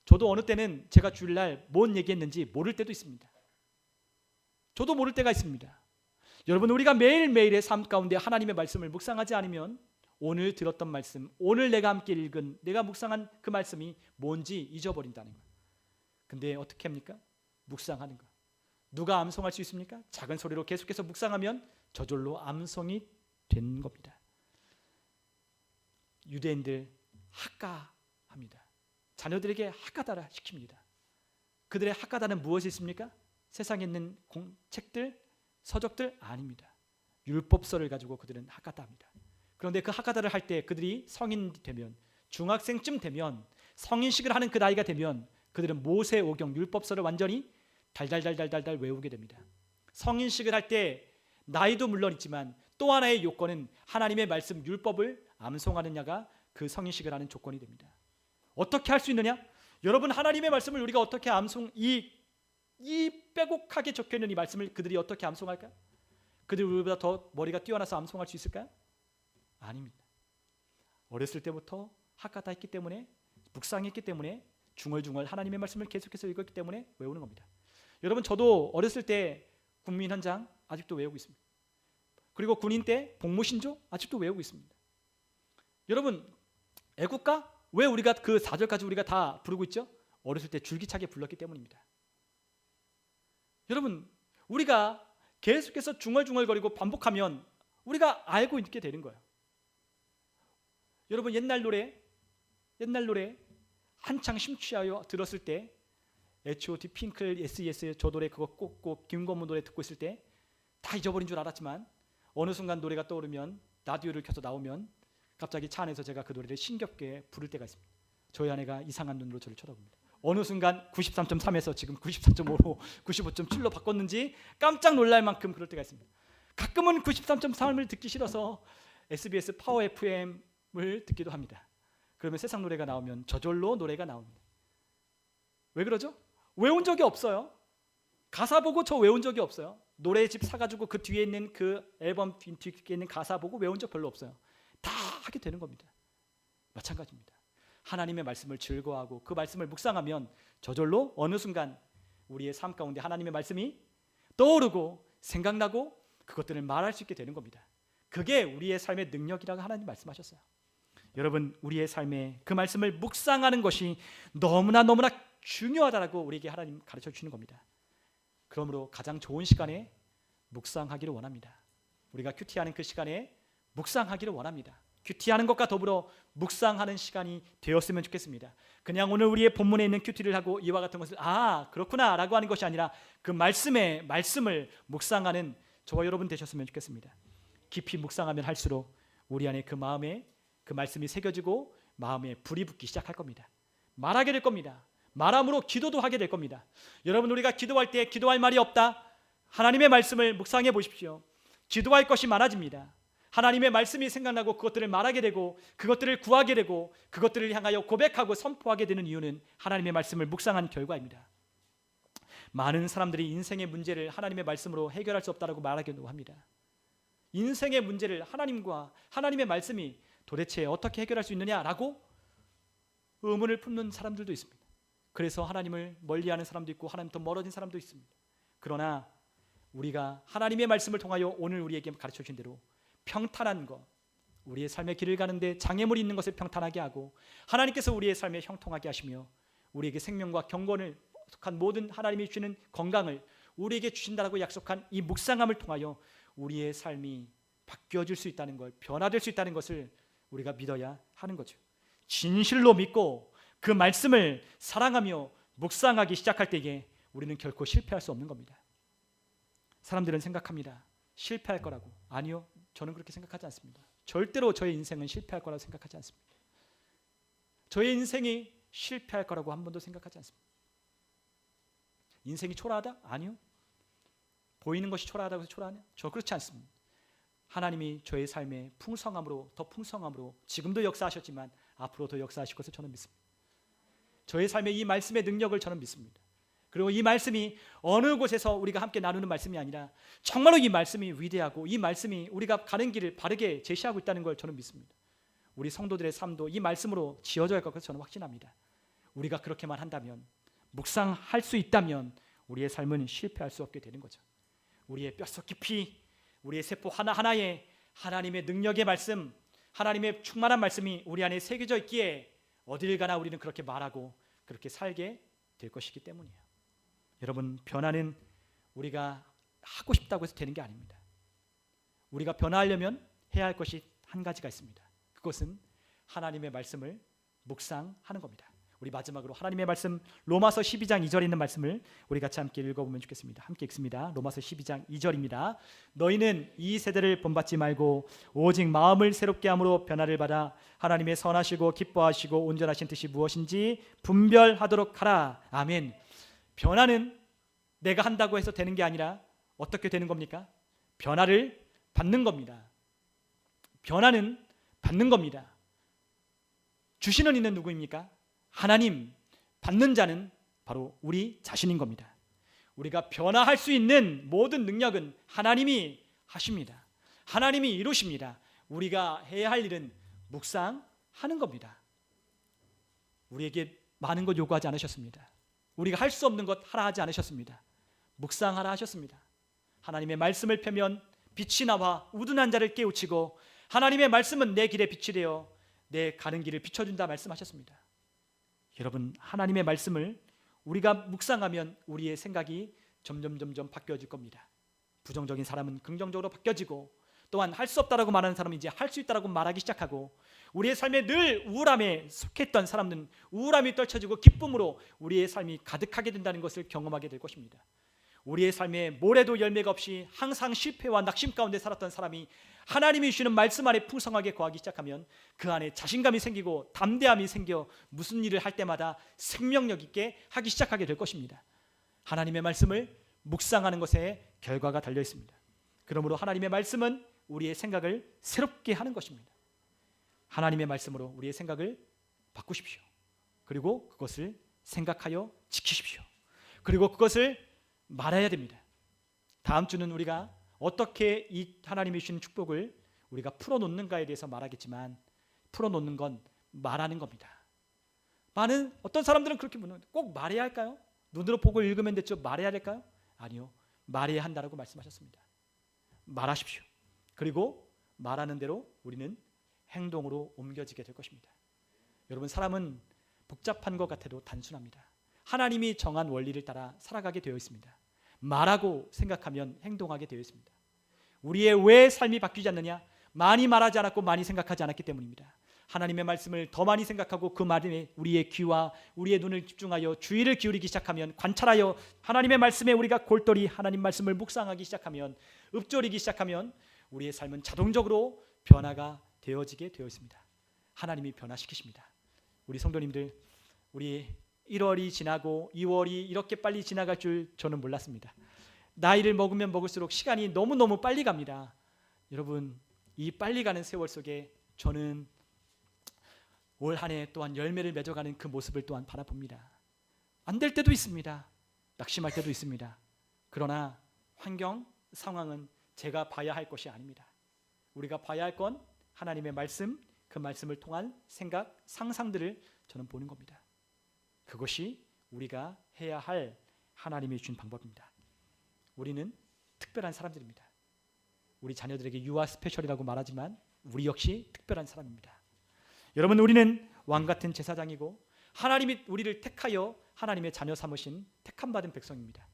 저도 어느 때는 제가 주일날 뭔 얘기했는지 모를 때도 있습니다. 저도 모를 때가 있습니다. 여러분, 우리가 매일매일의 삶 가운데 하나님의 말씀을 묵상하지 않으면 오늘 들었던 말씀, 오늘 내가 함께 읽은, 내가 묵상한 그 말씀이 뭔지 잊어버린다는 거예요. 근데 어떻게 합니까? 묵상하는 거. 누가 암송할 수 있습니까? 작은 소리로 계속해서 묵상하면 저절로 암송이 된 겁니다. 유대인들 학가합니다. 자녀들에게 학가다라 시킵니다. 그들의 학가다는 무엇이 있습니까? 세상에 있는 책들, 서적들 아닙니다. 율법서를 가지고 그들은 학가다합니다. 그런데 그 학가다를 할 때 그들이 성인 되면, 중학생쯤 되면, 성인식을 하는 그 나이가 되면 그들은 모세오경 율법서를 완전히 달달달달달달 외우게 됩니다. 성인식을 할 때 나이도 물론 있지만 또 하나의 요건은 하나님의 말씀 율법을 암송하느냐가 그 성인식을 하는 조건이 됩니다. 어떻게 할 수 있느냐? 여러분, 하나님의 말씀을 우리가 어떻게 이 빼곡하게 적혀있는 이 말씀을 그들이 어떻게 암송할까요? 그들이 우리보다 더 머리가 뛰어나서 암송할 수 있을까요? 아닙니다. 어렸을 때부터 학가다 했기 때문에, 묵상했기 때문에, 중얼중얼 하나님의 말씀을 계속해서 읽었기 때문에 외우는 겁니다. 여러분, 저도 어렸을 때 국민 헌장 아직도 외우고 있습니다. 그리고 군인 때 복무신조 아직도 외우고 있습니다. 여러분, 애국가 왜 우리가 그 4절까지 우리가 다 부르고 있죠? 어렸을 때 줄기차게 불렀기 때문입니다. 여러분, 우리가 계속해서 중얼중얼거리고 반복하면 우리가 알고 있게 되는 거예요. 여러분, 옛날 노래 한창 심취하여 들었을 때 H.O.T. 핑클 S.E.S의 저 노래 그거 꼭 김건모 노래 듣고 있을 때 다 잊어버린 줄 알았지만 어느 순간 노래가 떠오르면 라디오를 켜서 나오면 갑자기 차 안에서 제가 그 노래를 신겹게 부를 때가 있습니다. 저희 아내가 이상한 눈으로 저를 쳐다봅니다. 어느 순간 93.3에서 지금 94.5로 95.7로 바꿨는지 깜짝 놀랄 만큼 그럴 때가 있습니다. 가끔은 93.3을 듣기 싫어서 SBS 파워 FM 듣기도 합니다. 그러면 세상 노래가 나오면 저절로 노래가 나옵니다. 왜 그러죠? 외운 적이 없어요. 가사 보고 저 외운 적이 없어요. 노래집 사가지고 그 뒤에 있는 그 앨범 뒤에 있는 가사 보고 외운 적 별로 없어요. 다 하게 되는 겁니다. 마찬가지입니다. 하나님의 말씀을 즐거워하고 그 말씀을 묵상하면 저절로 어느 순간 우리의 삶 가운데 하나님의 말씀이 떠오르고 생각나고 그것들을 말할 수 있게 되는 겁니다. 그게 우리의 삶의 능력이라고 하나님 말씀하셨어요. 여러분, 우리의 삶에 그 말씀을 묵상하는 것이 너무나 중요하다라고 우리에게 하나님 가르쳐 주시는 겁니다. 그러므로 가장 좋은 시간에 묵상하기를 원합니다. 우리가 큐티하는 그 시간에 묵상하기를 원합니다. 큐티하는 것과 더불어 묵상하는 시간이 되었으면 좋겠습니다. 그냥 오늘 우리의 본문에 있는 큐티를 하고 이와 같은 것을 그렇구나 라고 하는 것이 아니라 그 말씀을 묵상하는 저와 여러분 되셨으면 좋겠습니다. 깊이 묵상하면 할수록 우리 안에 그 마음에 그 말씀이 새겨지고 마음에 불이 붙기 시작할 겁니다. 말하게 될 겁니다. 말함으로 기도도 하게 될 겁니다. 여러분, 우리가 기도할 때 기도할 말이 없다? 하나님의 말씀을 묵상해 보십시오. 기도할 것이 많아집니다. 하나님의 말씀이 생각나고 그것들을 말하게 되고 그것들을 구하게 되고 그것들을 향하여 고백하고 선포하게 되는 이유는 하나님의 말씀을 묵상한 결과입니다. 많은 사람들이 인생의 문제를 하나님의 말씀으로 해결할 수 없다고 말하기도 합니다. 인생의 문제를 하나님과 하나님의 말씀이 도대체 어떻게 해결할 수 있느냐라고 의문을 품는 사람들도 있습니다. 그래서 하나님을 멀리하는 사람도 있고 하나님부터 멀어진 사람도 있습니다. 그러나 우리가 하나님의 말씀을 통하여 오늘 우리에게 가르쳐 주신 대로 평탄한 것, 우리의 삶의 길을 가는데 장애물이 있는 것을 평탄하게 하고 하나님께서 우리의 삶에 형통하게 하시며 우리에게 생명과 경건을 속한 모든 하나님이 주시는 건강을 우리에게 주신다라고 약속한 이 묵상함을 통하여 우리의 삶이 바뀌어질 수 있다는 걸, 변화될 수 있다는 것을 우리가 믿어야 하는 거죠. 진실로 믿고 그 말씀을 사랑하며 묵상하기 시작할 때에 우리는 결코 실패할 수 없는 겁니다. 사람들은 생각합니다. 실패할 거라고. 아니요, 저는 그렇게 생각하지 않습니다. 절대로 저의 인생은 실패할 거라고 생각하지 않습니다. 저의 인생이 실패할 거라고 한 번도 생각하지 않습니다. 인생이 초라하다? 아니요. 보이는 것이 초라하다고 해서 초라하냐? 저 그렇지 않습니다. 하나님이 저의 삶에 풍성함으로, 더 풍성함으로 지금도 역사하셨지만 앞으로 더 역사하실 것을 저는 믿습니다. 저의 삶에 이 말씀의 능력을 저는 믿습니다. 그리고 이 말씀이 어느 곳에서 우리가 함께 나누는 말씀이 아니라 정말로 이 말씀이 위대하고 이 말씀이 우리가 가는 길을 바르게 제시하고 있다는 걸 저는 믿습니다. 우리 성도들의 삶도 이 말씀으로 지어져야 할 것을 저는 확신합니다. 우리가 그렇게만 한다면, 묵상할 수 있다면 우리의 삶은 실패할 수 없게 되는 거죠. 우리의 뼛속 깊이, 우리의 세포 하나하나에 하나님의 능력의 말씀, 하나님의 충만한 말씀이 우리 안에 새겨져 있기에 어딜 가나 우리는 그렇게 말하고 그렇게 살게 될 것이기 때문이에요. 여러분, 변화는 우리가 하고 싶다고 해서 되는 게 아닙니다. 우리가 변화하려면 해야 할 것이 한 가지가 있습니다. 그것은 하나님의 말씀을 묵상하는 겁니다. 우리 마지막으로 하나님의 말씀 로마서 12장 2절에 있는 말씀을 우리 같이 함께 읽어보면 좋겠습니다. 함께 읽습니다. 로마서 12장 2절입니다. 너희는 이 세대를 본받지 말고 오직 마음을 새롭게 함으로 변화를 받아 하나님의 선하시고 기뻐하시고 온전하신 뜻이 무엇인지 분별하도록 하라. 아멘. 변화는 내가 한다고 해서 되는 게 아니라 어떻게 되는 겁니까? 변화를 받는 겁니다. 변화는 받는 겁니다. 주시는 이는 누구입니까? 하나님. 받는 자는 바로 우리 자신인 겁니다. 우리가 변화할 수 있는 모든 능력은 하나님이 하십니다. 하나님이 이루십니다. 우리가 해야 할 일은 묵상하는 겁니다. 우리에게 많은 것 요구하지 않으셨습니다. 우리가 할 수 없는 것 하라 하지 않으셨습니다. 묵상하라 하셨습니다. 하나님의 말씀을 펴면 빛이 나와 우둔한 자를 깨우치고 하나님의 말씀은 내 길의 빛이 되어 내 가는 길을 비춰준다 말씀하셨습니다. 여러분, 하나님의 말씀을 우리가 묵상하면 우리의 생각이 점점 바뀌어질 겁니다. 부정적인 사람은 긍정적으로 바뀌어지고 또한 할 수 없다라고 말하는 사람은 이제 할 수 있다라고 말하기 시작하고 우리의 삶에 늘 우울함에 속했던 사람들은 우울함이 떨쳐지고 기쁨으로 우리의 삶이 가득하게 된다는 것을 경험하게 될 것입니다. 우리의 삶에 모래도 열매가 없이 항상 실패와 낙심 가운데 살았던 사람이 하나님이 주시는 말씀 안에 풍성하게 거하기 시작하면 그 안에 자신감이 생기고 담대함이 생겨 무슨 일을 할 때마다 생명력 있게 하기 시작하게 될 것입니다. 하나님의 말씀을 묵상하는 것에 결과가 달려 있습니다. 그러므로 하나님의 말씀은 우리의 생각을 새롭게 하는 것입니다. 하나님의 말씀으로 우리의 생각을 바꾸십시오. 그리고 그것을 생각하여 지키십시오. 그리고 그것을 말해야 됩니다. 다음 주는 우리가 어떻게 이 하나님이 주신 축복을 우리가 풀어놓는가에 대해서 말하겠지만, 풀어놓는 건 말하는 겁니다. 많은 어떤 사람들은 그렇게 묻는, 꼭 말해야 할까요? 눈으로 보고 읽으면 됐죠. 말해야 될까요? 아니요, 말해야 한다라고 말씀하셨습니다. 말하십시오. 그리고 말하는 대로 우리는 행동으로 옮겨지게 될 것입니다. 여러분, 사람은 복잡한 것 같아도 단순합니다. 하나님이 정한 원리를 따라 살아가게 되어 있습니다. 말하고 생각하면 행동하게 되어 있습니다. 우리의 왜 삶이 바뀌지 않느냐? 많이 말하지 않았고 많이 생각하지 않았기 때문입니다. 하나님의 말씀을 더 많이 생각하고 그 말에 우리의 귀와 우리의 눈을 집중하여 주의를 기울이기 시작하면, 관찰하여 하나님의 말씀에 우리가 골똘히 하나님 말씀을 묵상하기 시작하면, 읊조리기 시작하면 우리의 삶은 자동적으로 변화가 되어지게 되어 있습니다. 하나님이 변화시키십니다. 우리 성도님들, 우리 1월이 지나고 2월이 이렇게 빨리 지나갈 줄 저는 몰랐습니다. 나이를 먹으면 먹을수록 시간이 너무너무 빨리 갑니다. 여러분, 이 빨리 가는 세월 속에 저는 올 한 해 또한 열매를 맺어가는 그 모습을 또한 바라봅니다. 안 될 때도 있습니다. 낙심할 때도 있습니다. 그러나 환경, 상황은 제가 봐야 할 것이 아닙니다. 우리가 봐야 할 건 하나님의 말씀, 그 말씀을 통한 생각, 상상들을 저는 보는 겁니다. 그것이 우리가 해야 할 하나님이 주신 방법입니다. 우리는 특별한 사람들입니다. 우리 자녀들에게 유아 스페셜이라고 말하지만 우리 역시 특별한 사람입니다. 여러분, 우리는 왕같은 제사장이고 하나님이 우리를 택하여 하나님의 자녀 삼으신 택함받은 백성입니다.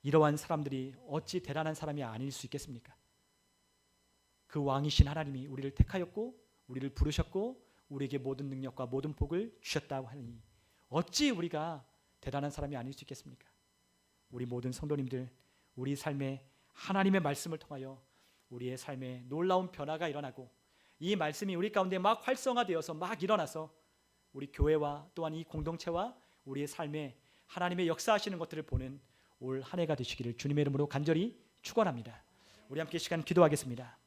이러한 사람들이 어찌 대단한 사람이 아닐 수 있겠습니까? 그 왕이신 하나님이 우리를 택하였고 우리를 부르셨고 우리에게 모든 능력과 모든 복을 주셨다고 하니 어찌 우리가 대단한 사람이 아닐 수 있겠습니까? 우리 모든 성도님들, 우리 삶에 하나님의 말씀을 통하여 우리의 삶에 놀라운 변화가 일어나고 이 말씀이 우리 가운데 막 활성화되어서 막 일어나서 우리 교회와 또한 이 공동체와 우리의 삶에 하나님의 역사하시는 것들을 보는 올 한 해가 되시기를 주님의 이름으로 간절히 축원합니다. 우리 함께 시간 기도하겠습니다.